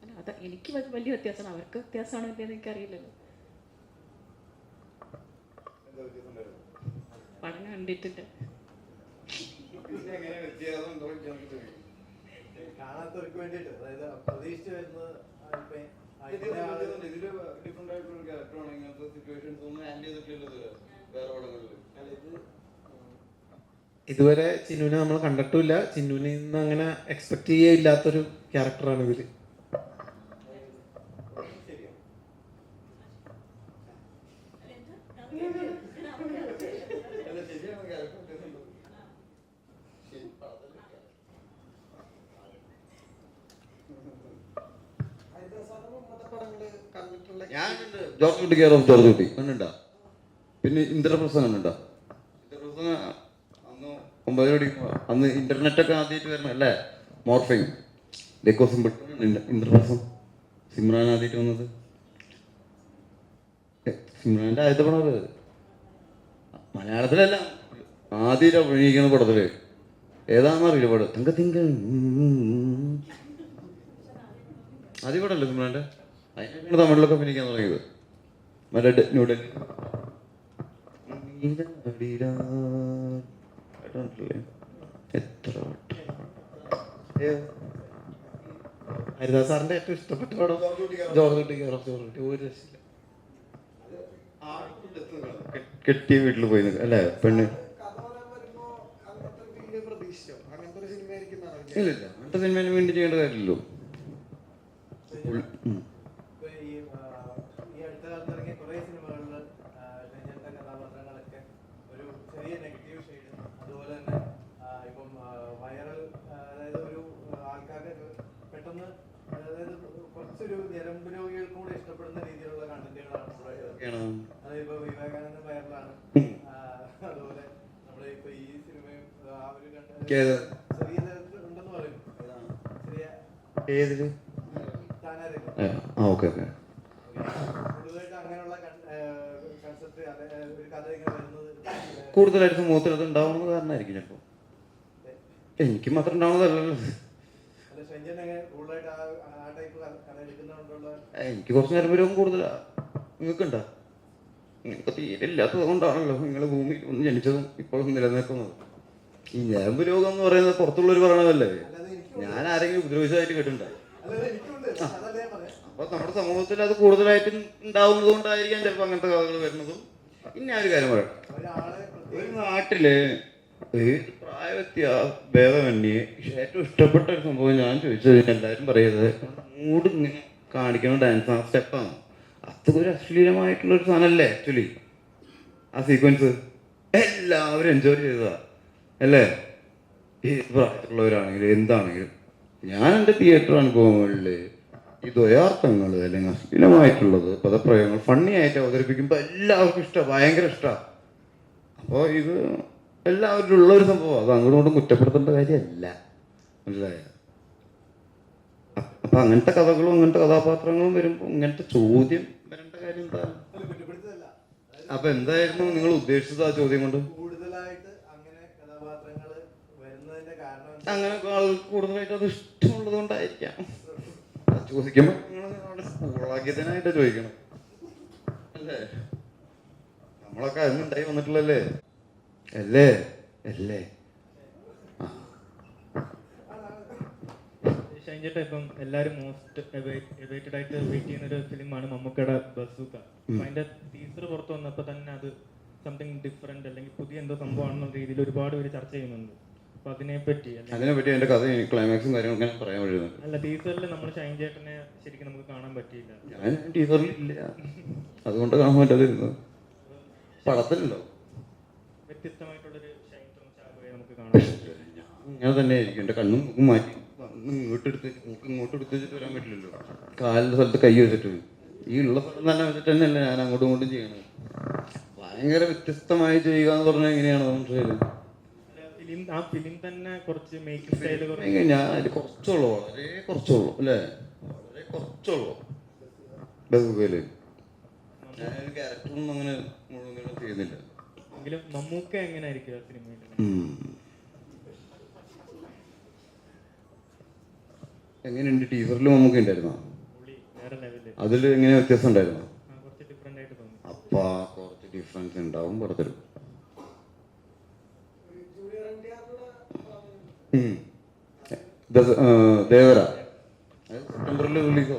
അല്ല, അത് എനിക്ക് വലിയ വ്യത്യാസമാണ്, അവർക്ക് വ്യത്യാസമാണോ ഇല്ലെന്ന് എനിക്കറിയില്ലല്ലോ. പടം കണ്ടിട്ടില്ല. കാണാത്തവർക്ക് വേണ്ടിയിട്ട്, അതായത് പ്രതീക്ഷിച്ച് വരുന്നത് ഇതുവരെ ചിന്നുവിനെ നമ്മൾ കണ്ടിട്ടില്ല. ചിന്നുവിനെ നിന്ന് അങ്ങനെ എക്സ്പെക്ട് ചെയ്യില്ലാത്തൊരു ക്യാരക്ടറാണ് ഇതിൽ. ഞാനുണ്ട് ജോർജ് കുട്ടി, കെയർ ഓഫ് ജോർജ് കുട്ടി കണ്ടുണ്ടാ. പിന്നെ ഇന്ദ്രപ്രസ്ഥം കണ്ടുണ്ടാ. ഇന്ദ്രപ്രസ്ഥം അന്ന് 9 പഠിക്കുമ്പോൾ, അന്ന് ഇന്റർനെറ്റൊക്കെ ആദ്യമായിട്ട് വരണം അല്ലേ, മോർഫിങ് ദേക്കോസം ഇന്ദ്രപ്രസ്ഥം. സിമ്രാൻ ആദ്യമായിട്ട് വന്നത്, സിമ്രാൻ്റെ ആദ്യത്തെ പടം അത്. മലയാളത്തിലല്ല, ആദ്യമായിട്ട് അഭിനയിക്കുന്ന പടത്തില് ഏതാണെന്നറിയില്ല പടം. തിങ്ക ആദ്യ പടമല്ലേ സിമ്രാൻ്റെ? അതിനൊക്കെയാണ് തമിഴിലൊക്കെ അഭിനയിക്കാൻ തുടങ്ങിയത്. മറ്റേ ന്യൂഡൽഹി എത്ര ഹരിദാസ് സാറിന്റെ ഏറ്റവും ഇഷ്ടപ്പെട്ട പടം ജോർജ് കുട്ടി, കെയർ ഓഫ് ജോർജ് കുട്ടി. ഒരു രക്ഷയില്ല. കെട്ടിയ വീട്ടിൽ പോയി നിൽക്കുക അല്ലേ പെണ്ണ്. ഇല്ലില്ല, അങ്ങനത്തെ സിനിമേനെ വേണ്ടി ചെയ്യേണ്ട കാര്യമില്ലല്ലോ. ഈ അടുത്ത കാലത്ത് ഇറങ്ങിയ കുറെ സിനിമകളിൽ രഞ്ജന്റെ കഥാപാത്രങ്ങളൊക്കെ ഒരു ചെറിയ നെഗറ്റീവ് ഷെയ്ഡ്, അതുപോലെ തന്നെ ഇപ്പം വൈറൽ, അതായത് ഒരു ആൾക്കാർക്ക് പെട്ടെന്ന്, അതായത് കുറച്ചൊരു ഞരമ്പ് രോഗികൾക്കും കൂടെ ഇഷ്ടപ്പെടുന്ന രീതിയിലുള്ള കണ്ടന്റുകളാണ് കൂടുതലായിട്ട്. അതിപ്പോ വിവേകാനന്ദൻ വൈറലാണ്, അതുപോലെ നമ്മുടെ ഇപ്പൊ ഈ സിനിമയും ആ ഒരു ചെറിയ തരത്തിൽ ഉണ്ടെന്ന് പറയും. ചെറിയ ഏതില്? Okay okay. കൂടുതലായിട്ട് സമൂഹത്തിൽ അത് ഉണ്ടാവുന്നത് കാരണമായിരിക്കും ചിലപ്പോൾ. എനിക്ക് മാത്രം ഉണ്ടാവുന്നതല്ലല്ലോ. എനിക്ക് കുറച്ച് നേരം വരും കൂടുതലാ. നിങ്ങൾക്കുണ്ടോ? നിങ്ങൾക്ക് തീരെ ഇല്ലാത്തത് കൊണ്ടാണല്ലോ നിങ്ങൾ ഭൂമിയിൽ ഒന്ന് ജനിച്ചതും ഇപ്പോഴും നിലനിൽക്കുന്നത്. ഈ ഞരമ്പ് രോഗം എന്ന് പറയുന്നത് പുറത്തുള്ളവർ പറയണതല്ലേ, ഞാൻ ആരെങ്കിലും ഉപദ്രവിച്ചതായിട്ട് കേട്ടിട്ടുണ്ടോ? അപ്പൊ നമ്മുടെ സമൂഹത്തിൽ അത് കൂടുതലായിട്ട് ഉണ്ടാവുന്നത് കൊണ്ടായിരിക്കാം ചിലപ്പോൾ അങ്ങനത്തെ കഥകൾ വരുന്നതും. പിന്നെ ഒരു കാര്യം പറയാം, ഒരു നാട്ടില് ഏത് ഭേദമന്യേ ഏറ്റവും ഇഷ്ടപ്പെട്ട ഒരു സംഭവം ഞാൻ ചോദിച്ചത് എല്ലാവരും പറയുന്നത് മൂഡ് ഇങ്ങനെ കാണിക്കുന്ന ഡാൻസ്, ആ സ്റ്റെപ്പാണ്. അതൊരു അശ്ലീലമായിട്ടുള്ളൊരു സാധനമല്ലേ ആക്ച്വലി. ആ സീക്വൻസ് എല്ലാവരും എൻജോയ് ചെയ്തതാ അല്ലേ, ഏത് പ്രായത്തിലുള്ളവരാണെങ്കിലും എന്താണെങ്കിലും. ഞാൻ എൻ്റെ തിയേറ്റർ അനുഭവങ്ങളിൽ ഈ ദ്വയാർത്ഥങ്ങൾ അല്ലെങ്കിൽ അശ്ലീലമായിട്ടുള്ളത് പദപ്രയോഗങ്ങൾ ഫണ്ണി ആയിട്ട് അവതരിപ്പിക്കുമ്പോൾ എല്ലാവർക്കും ഇഷ്ടമാണ്, ഭയങ്കര ഇഷ്ടമാണ്. അപ്പോൾ ഇത് എല്ലാവരും ഉള്ളൊരു സംഭവം, അത് അങ്ങോട്ടും കുറ്റപ്പെടുത്തേണ്ട കാര്യമല്ല, മനസ്സിലായോ? അപ്പം അങ്ങനത്തെ കഥകളും അങ്ങനത്തെ കഥാപാത്രങ്ങളും വരുമ്പോൾ ഇങ്ങനത്തെ ചോദ്യം വരേണ്ട കാര്യം എന്താ? അപ്പം എന്തായിരുന്നു നിങ്ങൾ ഉദ്ദേശിച്ചത് ആ ചോദ്യം കൊണ്ട്? അങ്ങനെ ആളുകൾക്ക് കൂടുതലായിട്ട് അത് ഇഷ്ടമുള്ളത് കൊണ്ടായിരിക്കാം. ചോദിക്കുമ്പോൾ നിങ്ങൾ സ്കൂളാക്കിയതിനായിട്ട് ചോദിക്കണം അല്ലേ? നമ്മളൊക്കെ അതിനുണ്ടായി വന്നിട്ടുള്ളല്ലേ അല്ലേ അല്ലേ? ഷൈൻചേട്ടാ, ഇപ്പം എല്ലാവരും മോസ്റ്റ് എവേറ്റഡ് ആയിട്ട് വെയിറ്റ് ചെയ്യുന്ന ഒരു ഫിലിമാണ് മമ്മൂക്കയുടെ ബസൂക്ക. അതിന്റെ ടീസർ പുറത്ത് വന്നപ്പോൾ തന്നെ അത് സംതിങ് ഡിഫറെന്റ് അല്ലെങ്കിൽ പുതിയ എന്തോ സംഭവമാണെന്നുള്ള രീതിയിൽ ഒരുപാട് പേര് ചർച്ച ചെയ്യുന്നുണ്ട്. അപ്പൊ അതിനെപ്പറ്റി അതിന്റെ കഥ ക്ലൈമാക്സും കാര്യങ്ങളൊക്കെ പറയാൻ കഴിയുന്നുണ്ട്. അല്ല, ടീസറിൽ നമ്മൾ ഷൈൻചേട്ടനെ ശരിക്കും നമുക്ക് കാണാൻ പറ്റിയില്ല. ഞാൻ ടീസറിൽ ഇല്ല. അതുകൊണ്ട് കാണാൻ പറ്റാതിരുന്നത്. പടത്തിലുണ്ടോ വ്യത്യസ്തമായിട്ടുള്ളൊരു ഷൈൻ ടോം ചാക്കോയെ നമുക്ക് കാണാൻ ഇങ്ങനെ തന്നെ ആയിരിക്കും. എൻ്റെ കണ്ണും മൂക്കും മാറ്റി ഇങ്ങോട്ടെടുത്ത് മൂക്ക് ഇങ്ങോട്ടെടുത്ത് വെച്ചിട്ട് വരാൻ പറ്റില്ലല്ലോ. കാലിൻ്റെ സ്ഥലത്ത് കൈ വെച്ചിട്ട് ഈ ഉള്ള സ്ഥലം തന്നെ വെച്ചിട്ട് തന്നെയല്ലേ ഞാൻ അങ്ങോട്ടും ഇങ്ങോട്ടും ചെയ്യണത്. ഭയങ്കര വ്യത്യസ്തമായി ചെയ്യുക എന്ന് പറഞ്ഞാൽ എങ്ങനെയാണ് മനസ്സിലായത്? ഫിലിം തന്നെ കുറച്ച് മേക്കിംഗ് സ്റ്റൈൽ ഞാൻ അതിൽ കുറച്ചുള്ളൂ, വളരെ കുറച്ചുള്ളൂ അല്ലേ, വളരെ കുറച്ചുള്ളൂ ബഹുബലിയിൽ. ഞാനൊരു ക്യാരക്ടറൊന്നും അങ്ങനെ മുഴുവൻ ചെയ്യുന്നില്ല. എങ്കിലും മമ്മൂക്ക എങ്ങനെയായിരിക്കും ആ സിനിമയിൽ? എങ്ങനെയുണ്ട്? ടീസറിൽ മമ്മൂക്ക ഉണ്ടായിരുന്നോ? പുള്ളി വേറെ ലെവലിൽ, അതിൽ എങ്ങനെ വ്യത്യാസം ഉണ്ടായിരുന്നോ? കുറച്ച് ഡിഫറെൻ്റ് ആയിട്ട് തോന്നി. അപ്പാ കുറച്ച് ഡിഫറൻസ് ഉണ്ടാവും പടത്തിൽ. ദേവര സെപ്റ്റംബറിൽ റിലീസോ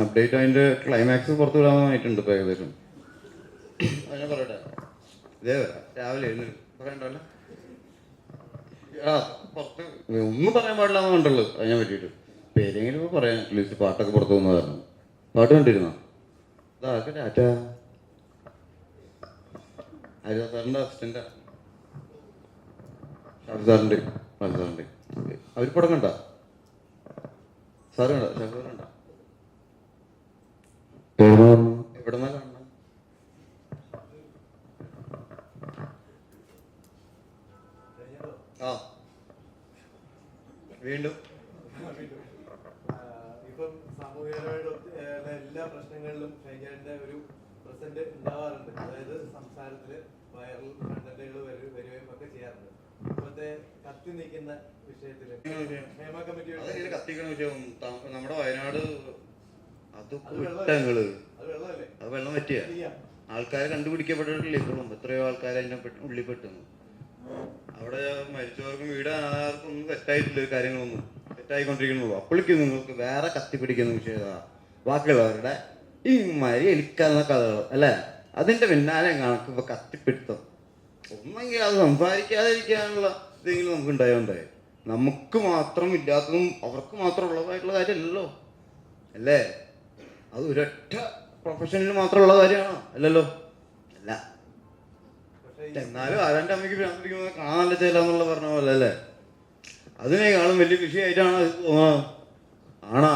അപ്ഡേറ്റ്. അതിൻ്റെ ക്ലൈമാക്സ് പുറത്ത് വിടാനായിട്ടുണ്ട് ഇപ്പോൾ ഏകദേശം. അതിനെ പറയട്ടെ, ദേവര രാവിലെ പറയണ്ടല്ലോ. ആ പുറത്ത് ഒന്നും പറയാൻ പാടില്ല എന്ന് കണ്ടുള്ളൂ അതിനെ പറ്റിയിട്ട്. പേരെങ്കിലും ഇപ്പോൾ പറയാം. അറ്റ്ലീസ്റ്റ് പാട്ടൊക്കെ പുറത്ത് പോകുന്നതായിരുന്നു. പാട്ട് കണ്ടിരുന്നോ? അതൊക്കെ ടാറ്റ ഹരിദാസാറിൻ്റെ അസിസ്റ്റൻ്റാ, ഷാഫി സാറിൻ്റെ അവർ പടം കണ്ട സാറ് കണ്ട? ഷാഫി സാർ കണ്ട? എവിടെന്നാ കാണണം? ആ വീണ്ടും ഇപ്പം സാമൂഹികമായിട്ട് എല്ലാ പ്രശ്നങ്ങളിലും ഷൈൻചേട്ടൻ്റെ ഒരു പ്രസന്റ് ഉണ്ടാവാറുണ്ട്. അതായത് സംസാരത്തിൽ വൈറൽ കണ്ടന്റുകൾ വരികയും ഒക്കെ ചെയ്യാറുണ്ട്. ഇപ്പോഴത്തെ കത്തി നിൽക്കുന്ന വിഷയത്തിൽ ഹേമ കമ്മിറ്റിയുടെ കത്തിക്കണ വിഷയം നമ്മുടെ വയനാട് അത് വെള്ളമല്ലേ? അത് വെള്ളം പറ്റിയ ആൾക്കാരെ കണ്ടുപിടിക്കപ്പെട്ടിട്ടില്ല ഇപ്പോഴും. എത്രയോ ആൾക്കാർ അതിനെ ഉള്ളിൽ പെട്ടുന്നു. അവിടെ മരിച്ചവർക്കും വീട് ആർക്കും ഒന്നും തെറ്റായിട്ടില്ല, കാര്യങ്ങളൊന്നും തെറ്റായിക്കൊണ്ടിരിക്കണുള്ളൂ. അപ്പോഴേക്കും നിങ്ങൾക്ക് വേറെ കത്തിപ്പിടിക്കുന്ന വിഷയതാ ബാക്കിയുള്ളവരുടെ ഈ മരി എലിക്കാവുന്ന കഥകൾ അല്ലേ, അതിൻ്റെ പിന്നാലെ കണക്ക് ഇപ്പോൾ കത്തിപ്പിടുത്തം. ഒന്നെങ്കിൽ അത് സംസാരിക്കാതിരിക്കാനുള്ള ഇതെങ്കിലും നമുക്ക് ഉണ്ടായോണ്ടായി. നമുക്ക് മാത്രം ഇല്ലാത്തതും അവർക്ക് മാത്രം ഉള്ളതായിട്ടുള്ള കാര്യമല്ലല്ലോ അല്ലേ. അത് ഒരൊറ്റ പ്രൊഫഷനിൽ മാത്രമുള്ള കാര്യമാണോ? അല്ലല്ലോ, അല്ല. എന്നാലും ആരാൻ്റെ അമ്മയ്ക്ക് ഭ്രാന്തിരിക്കുന്നത് കാണാൻ നല്ല ചെയ്യലെന്നുള്ള പറഞ്ഞ പോലെ അല്ലേ. അതിനേക്കാളും വലിയ വിഷയമായിട്ടാണ് അത് തോന്നുന്നത്. ആണാ?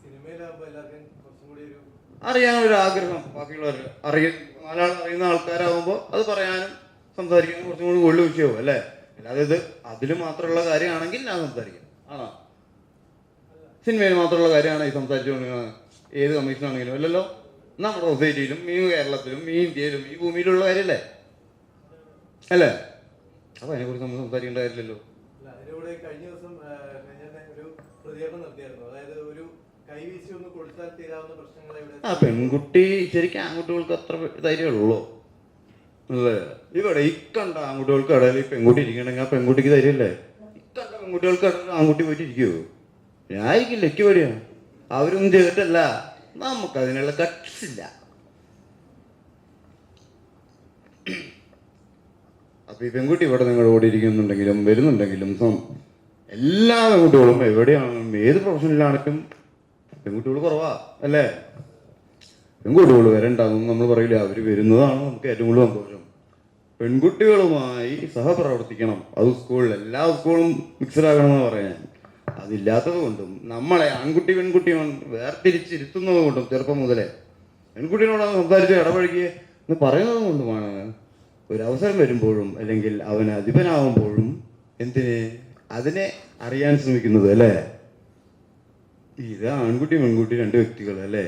സിനിമയിലാകുമ്പോൾ എല്ലാവർക്കും കുറച്ചും കൂടി ഒരു അറിയാനൊരു ആഗ്രഹം, ബാക്കിയുള്ളവർ മലയാളം അറിയുന്ന ആൾക്കാരാകുമ്പോൾ അത് പറയാനും സംസാരിക്കാനും കുറച്ചും കൂടി കൂടുതൽ വിഷയവും അല്ലേ. അല്ലാതെ ഇത് അതിൽ മാത്രമുള്ള കാര്യമാണെങ്കിൽ ഞാൻ സംസാരിക്കാം. ആണോ? സിനിമയിൽ മാത്രമുള്ള കാര്യമാണ് ഈ സംസാരിച്ചുകൊണ്ടിരിക്കുന്നത്. ഏത് കമ്മീഷനാണെങ്കിലും അല്ലല്ലോ. നമ്മുടെ സൊസൈറ്റിയിലും ഈ കേരളത്തിലും ഈ ഇന്ത്യയിലും ഈ ഭൂമിയിലുള്ള കാര്യമല്ലേ അല്ലേ. അപ്പോൾ അതിനെക്കുറിച്ച് നമ്മൾ സംസാരിക്കേണ്ട കാര്യമില്ലല്ലോ. അതിലൂടെ കഴിഞ്ഞ ദിവസം ഒരു പ്രതികരണം നടത്തിയായിരുന്നു. അതായത് ഒരു കൈവീശി ഒന്ന് കൊടുത്താൽ തീരാവുന്ന പ്രശ്നങ്ങൾ ഇവിടെ പെൺകുട്ടി ശരിക്കും ആൺകുട്ടികൾക്ക് അത്ര ധൈര്യമുള്ളൂ അല്ലേ. ഇവിടെ ഇക്കണ്ട ആൺകുട്ടികൾക്ക് ഇടയിൽ ഈ പെൺകുട്ടി ഇരിക്കണമെങ്കിൽ ആ പെൺകുട്ടിക്ക് ധൈര്യമല്ലേ. ഇക്കണ്ട പെൺകുട്ടികൾക്ക് ഇടയിൽ ആൺകുട്ടി പോയിട്ട് ഇരിക്കുമോ? ഞാൻ ഇരിക്കില്ല, എനിക്ക് പേടിയാണ്. അവരൊന്നും ചെയ്തിട്ടല്ല, നമുക്കതിനുള്ള കട്ട്സില്ല. അപ്പൊ ഈ പെൺകുട്ടി ഇവിടെ നിങ്ങളുടെ കൂടെ ഇരിക്കുന്നുണ്ടെങ്കിലും വരുന്നുണ്ടെങ്കിലും എല്ലാ പെൺകുട്ടികളും എവിടെയാണെങ്കിലും ഏത് പ്രൊഫഷനിലാണെങ്കിലും പെൺകുട്ടികൾ കുറവാ അല്ലേ. പെൺകുട്ടികൾ വരണ്ടാകും നമ്മൾ പറയില്ല, അവർ വരുന്നതാണ് നമുക്ക് ഏറ്റവും കൂടുതൽ സന്തോഷം. പെൺകുട്ടികളുമായി സഹപ്രവർത്തിക്കണം. അത് സ്കൂളിൽ എല്ലാ സ്കൂളും മിക്സഡ് ആകണമെന്ന് പറയാൻ. അതില്ലാത്തത് കൊണ്ടും നമ്മളെ ആൺകുട്ടി പെൺകുട്ടി വേർതിരിച്ചിരുത്തുന്നത് കൊണ്ടും ചെറുപ്പം മുതലേ പെൺകുട്ടിയോട് സംസാരിച്ച് ഇടപഴകി എന്ന് പറയുന്നത് കൊണ്ടുമാണ് ഒരവസരം വരുമ്പോഴും അല്ലെങ്കിൽ അവന് അധിപനാവുമ്പോഴും അതിനെ അറിയാൻ ശ്രമിക്കുന്നത് അല്ലേ. ഇത് ആൺകുട്ടി പെൺകുട്ടി രണ്ട് വ്യക്തികൾ അല്ലേ.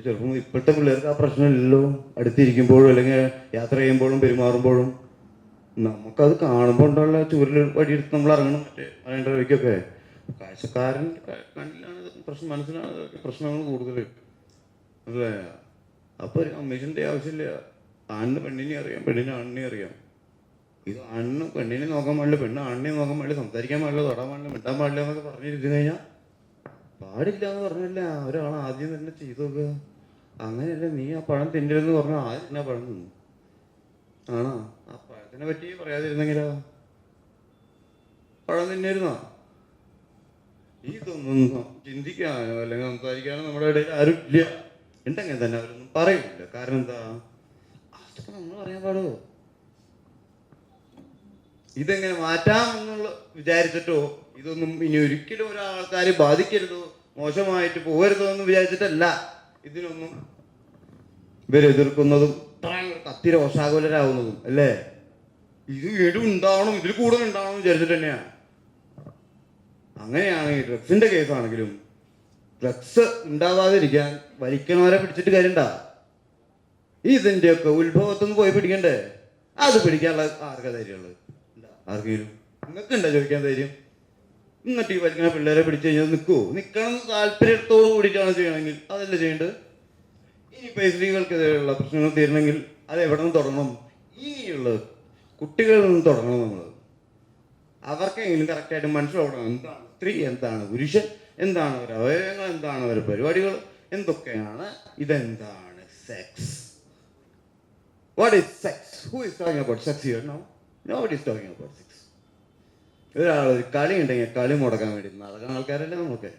ചെറുപ്പം ഇപ്പോഴത്തെ പിള്ളേർക്ക് ആ പ്രശ്നമില്ലല്ലോ. അടുത്തിരിക്കുമ്പോഴും അല്ലെങ്കിൽ യാത്ര ചെയ്യുമ്പോഴും പെരുമാറുമ്പോഴും നമുക്കത് കാണുമ്പോൾ ഉണ്ടുള്ള ചൂരിൽ വടിയെടുത്ത് നമ്മൾ ഇറങ്ങണം. മറ്റേ പറയേണ്ട വഴിക്കൊക്കെ കാഴ്ചക്കാരൻ കണ്ണിലാണ് പ്രശ്നം, മനസ്സിലാണ് പ്രശ്നങ്ങൾ കൂടുതൽ അല്ലേ. അപ്പോൾ ഒരു കമ്മീഷൻ്റെ ആവശ്യമില്ല. ആണിന് പെണ്ണിനെ അറിയാം, പെണ്ണിന് ആണിനെ അറിയാം. ഇത് ആണിന് പെണ്ണിനെ നോക്കാൻ പാടില്ല, പെണ്ണ് ആണിനെ നോക്കാൻ പാടില്ല, സംസാരിക്കാൻ പാടില്ല, തൊടാൻ പാടില്ല, മിണ്ടാൻ പാടില്ല എന്നൊക്കെ പറഞ്ഞിരുന്നു കഴിഞ്ഞാൽ പാടില്ല എന്ന് പറഞ്ഞില്ല. ഒരാൾ ആദ്യം തന്നെ ചെയ്തു നോക്കുക. അങ്ങനെയല്ല, നീ ആ പഴം തിന്നരുതെന്ന് പറഞ്ഞാൽ ആദ്യം തന്നെ പഴം തിന്നു. ആണോ? ആ പഴത്തിനെ പറ്റി പറയാതിരുന്നെങ്കിലോ? പഴം തിന്നരുന്നോ? ഇതൊന്നും ചിന്തിക്കാനോ അല്ലെങ്കിൽ സംസാരിക്കാനോ നമ്മുടെ ഇടയിൽ ആരും ഇല്ല. ഉണ്ടെങ്കിൽ തന്നെ അവരൊന്നും പറയില്ല. കാരണം എന്താ, അതൊക്കെ നമ്മൾ പറയാൻ പാടുമോ? ഇതെങ്ങനെ മാറ്റാം എന്നുള്ള വിചാരിച്ചിട്ടോ ഇതൊന്നും ഇനി ഒരിക്കലും ഒരാൾക്കാരെ ബാധിക്കരുതോ, മോശമായിട്ട് പോകരുതോ എന്ന് വിചാരിച്ചിട്ടല്ല ഇതിനൊന്നും ഇവരെതിർക്കുന്നതും കത്തി രോഷാകുലരാകുന്നതും അല്ലേ. ഇത് വീണ്ടും ഉണ്ടാവണം, ഇതിൽ കൂടുതൽ ഉണ്ടാവണം വിചാരിച്ചിട്ട് തന്നെയാണ്. അങ്ങനെയാണ് ഈ ഡ്രഗ്സിന്റെ കേസാണെങ്കിലും ഡ്രഗ്സ് ഉണ്ടാവാതിരിക്കാൻ വലിക്കണവരെ പിടിച്ചിട്ട് കാര്യണ്ട. ഇതിന്റെയൊക്കെ ഉത്ഭവത്തൊന്ന് പോയി പിടിക്കണ്ടേ? അത് പിടിക്കാനുള്ള ആർക്കാ ധൈര്യമുള്ളത്? ആർക്കെങ്കിലും നിങ്ങൾക്കുണ്ടോ ചോദിക്കാൻ ധൈര്യം? എന്നിട്ട് ഈ വലിക്കുന്ന പിള്ളേരെ പിടിച്ചു കഴിഞ്ഞാൽ നിൽക്കുമോ? നിൽക്കണം താല്പര്യത്തോട് കൂടിയിട്ടാണ് ചെയ്യണമെങ്കിൽ അതല്ലേ ചെയ്യേണ്ടത്. ഇനിയിപ്പോൾ സ്ത്രീകൾക്കെതിരെയുള്ള പ്രശ്നങ്ങൾ തീരണമെങ്കിൽ അത് എവിടെ നിന്ന് തുടങ്ങണം? ഇനിയുള്ളത് കുട്ടികളിൽ നിന്ന് തുടങ്ങണം. നമ്മൾ അവർക്കെങ്കിലും കറക്റ്റായിട്ട് മനസ്സിലാവണം എന്താണ് സ്ത്രീ, എന്താണ് പുരുഷൻ, എന്താണ് അവരുടെ അവയവങ്ങൾ, എന്താണ് അവരുടെ പരിപാടികൾ, എന്തൊക്കെയാണ്, ഇതെന്താണ് sex. What is sex? Who is talking about sex here now? Nobody is talking about sex. ഒരാളൊരു കളി ഉണ്ടെങ്കിൽ കളി മുടക്കാൻ വേണ്ടി നടക്കുന്ന ആൾക്കാരല്ലേ നമുക്ക്.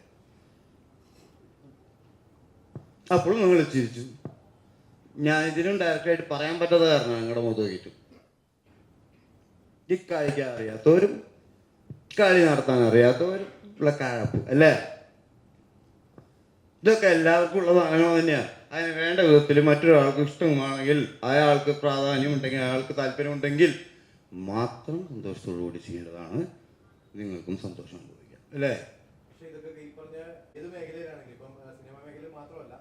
അപ്പോഴും നിങ്ങൾ ചിരിച്ചു. ഞാൻ ഇതിനും ഡയറക്റ്റായിട്ട് പറയാൻ പറ്റാത്ത കാരണം ഞങ്ങളുടെ മുഖത്ത് നോക്കിയിട്ടു. ഈ കളിക്കാൻ അറിയാത്തവരും കളി നടത്താൻ അറിയാത്തവരും ഉള്ള കഴപ്പ് അല്ലേ. ഇതൊക്കെ എല്ലാവർക്കും ഉള്ള സാധനങ്ങൾ തന്നെയാണ്. അതിന് വേണ്ട വിധത്തിൽ മറ്റൊരാൾക്ക് ഇഷ്ടമാണെങ്കിൽ, അയാൾക്ക് പ്രാധാന്യമുണ്ടെങ്കിൽ, അയാൾക്ക് താല്പര്യമുണ്ടെങ്കിൽ മാത്രം സന്തോഷത്തോടു കൂടി ചെയ്യേണ്ടതാണ്. നിങ്ങൾക്കും സന്തോഷം അനുഭവിക്കാം അല്ലേ. പക്ഷെ ഇതൊക്കെ ഈ പറഞ്ഞ ഏത് മേഖലയിലാണെങ്കിലും, ഇപ്പം സിനിമ മേഖലയിൽ മാത്രമല്ല,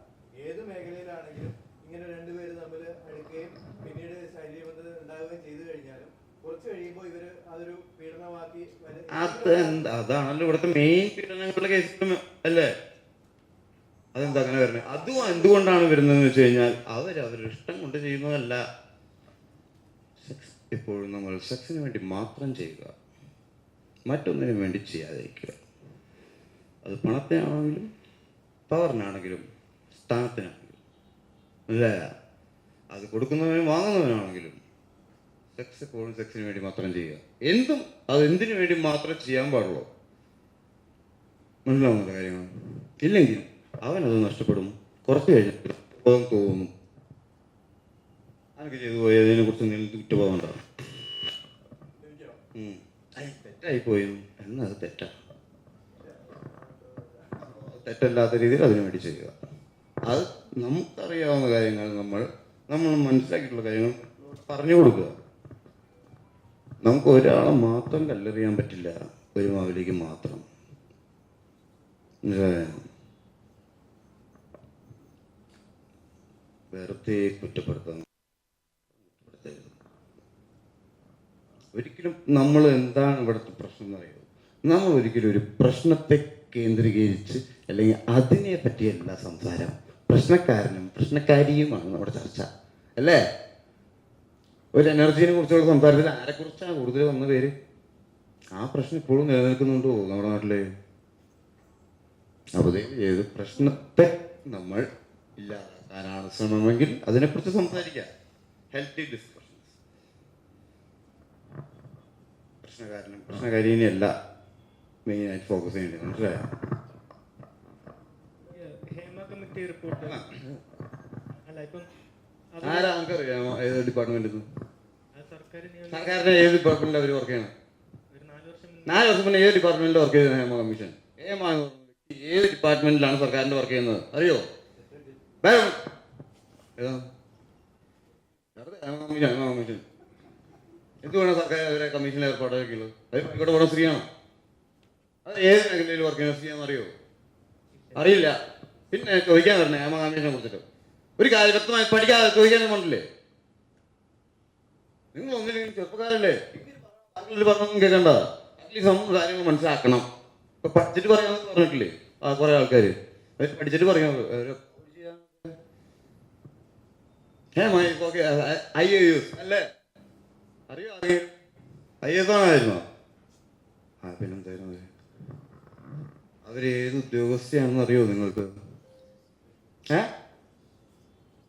ഏത് മേഖലയിലാണെങ്കിലും ഇങ്ങനെ രണ്ടുപേര് തമ്മിൽ അടുക്കുകയും പിന്നീട് ശരീരബന്ധം ഉണ്ടാവുകയും ചെയ്തു കഴിഞ്ഞാലും കുറച്ച് കഴിയുമ്പോൾ ഇവര് അതൊരു പീഡനമാക്കി അതാണല്ലോ ഇവിടുത്തെ മെയിൻ പീഡനങ്ങളുടെ കേസും അല്ലേ. അതെന്താ അങ്ങനെ വരുന്നത്? അതും എന്തുകൊണ്ടാണ് വരുന്നതെന്ന് വെച്ച് കഴിഞ്ഞാൽ അവരുടെ ഇഷ്ടം കൊണ്ട് ചെയ്യുന്നതല്ല. സെക്സ് എപ്പോഴും നമ്മൾ സെക്സിന് വേണ്ടി മാത്രം ചെയ്യുക, മറ്റൊന്നിനും വേണ്ടി ചെയ്യാതിരിക്കുക. അത് പണത്തിനാണെങ്കിലും പവറിനാണെങ്കിലും സ്ഥാനത്തിനാണെങ്കിലും അല്ല, അത് കൊടുക്കുന്നവനും വാങ്ങുന്നവനാണെങ്കിലും സെക്സ് എപ്പോഴും സെക്സിന് വേണ്ടി മാത്രം ചെയ്യുക. എന്തും അത് എന്തിനു വേണ്ടി മാത്രം ചെയ്യാൻ പാടുള്ളൂ. മനസ്സിലാവുന്ന കാര്യങ്ങൾ. ഇല്ലെങ്കിൽ അവനത് നഷ്ടപ്പെടും. കുറച്ച് കഴിഞ്ഞിട്ട് ബോധം തോന്നും. അതൊക്കെ ചെയ്തു പോയി അതിനെ കുറിച്ച് നിങ്ങൾക്ക് കുറ്റബോധം ഉണ്ടാവും. തെറ്റായിപ്പോയി എന്നത് തെറ്റല്ലാത്ത രീതിയിൽ അതിനു വേണ്ടി ചെയ്യുക. അത് നമുക്കറിയാവുന്ന കാര്യങ്ങൾ നമ്മൾ മനസ്സിലാക്കിയിട്ടുള്ള കാര്യങ്ങൾ പറഞ്ഞു കൊടുക്കുക. നമുക്ക് ഒരാളെ മാത്രം കല്ലെറിയാൻ പറ്റില്ല, ഒരു മാവിലേക്ക് മാത്രം. വെറുതെ കുറ്റപ്പെടുത്താൻ ഒരിക്കലും. നമ്മൾ എന്താണ് ഇവിടുത്തെ പ്രശ്നം എന്നറിയുമോ? നമ്മൾ ഒരിക്കലും ഒരു പ്രശ്നത്തെ കേന്ദ്രീകരിച്ച് അല്ലെങ്കിൽ അതിനെ പറ്റിയല്ല സംസാരം. പ്രശ്നക്കാരനും പ്രശ്നക്കാരിയുമാണ് നമ്മുടെ ചർച്ച അല്ലേ. ഒരു എനർജീനെ കുറിച്ചുള്ള സംസാരത്തിൽ ആരെക്കുറിച്ചാണ് കൂടുതൽ വന്ന പേര്? ആ പ്രശ്നം ഇപ്പോഴും നിലനിൽക്കുന്നുണ്ടോ നമ്മുടെ നാട്ടില്? അപ്പോൾ ഏത് പ്രശ്നത്തെ നമ്മൾ ഇല്ലാതാക്കാനാണ് ശ്രമമെങ്കിൽ അതിനെക്കുറിച്ച് സംസാരിക്കാം. Healthy discussions. പ്രശ്നക്കാരനും പ്രശ്നകാരിനെയല്ല മെയിനായിട്ട് ഫോക്കസ് ചെയ്യേണ്ടത്. മനസ്സിലായോ? ഹേമ കമ്മിറ്റി റിപ്പോർട്ട് അല്ല, ഇപ്പം ആരാ നമുക്കറിയാമോ ഏത് ഡിപ്പാർട്ട്മെന്റിൽ? സർക്കാരിന്റെ ഏത് ഡിപ്പാർട്ട്മെന്റിൽ അവർ വർക്ക് ചെയ്യണം? 4 വർഷം മുന്നേ ഏത് ഡിപ്പാർട്ട്മെന്റിൽ വർക്ക് ചെയ്തത് ഹേമ കമ്മീഷൻ? ഏത് ഡിപ്പാർട്ട്മെന്റിലാണ് സർക്കാരിന്റെ വർക്ക് ചെയ്യുന്നത് അറിയോ? കമ്മീഷൻ എന്തുവേണം സർക്കാർ അവരെ കമ്മീഷനിൽ ഏർപ്പാടാക്കിയുള്ളത്? അത് ഇവിടെ പോണ സ്ത്രീയാണോ? അത് ഏത് മേഖലയിൽ വർക്ക് ചെയ്യുന്ന സ്ത്രീയാണെന്ന് അറിയോ? അറിയില്ല. പിന്നെ ചോദിക്കാൻ വരണേ ഹേമ കമ്മീഷനെ കുറിച്ചിട്ട് ഒരു കാര്യം വ്യക്തമായി പഠിക്കാതെ ചോദിക്കാനും പറഞ്ഞില്ലേ? നിങ്ങൾ ഒന്നില്ലെങ്കിൽ ചെറുപ്പക്കാരല്ലേ, പറഞ്ഞൊന്നും കേൾക്കണ്ട. അറ്റ്ലീസ്റ്റ് നമ്മൾ കാര്യങ്ങൾ മനസ്സിലാക്കണം. ഇപ്പൊ പഠിച്ചിട്ട് പറയാമെന്ന് പറഞ്ഞിട്ടില്ലേ കുറെ ആൾക്കാർ? പഠിച്ചിട്ട് പറയാമോ? IAS അല്ലേ? അറിയോ? IAS ആണായിരുന്നോ? പിന്നെന്തായിരുന്നു? അവരേത് ഉദ്യോഗസ്ഥയാണെന്ന് അറിയോ നിങ്ങൾക്ക്?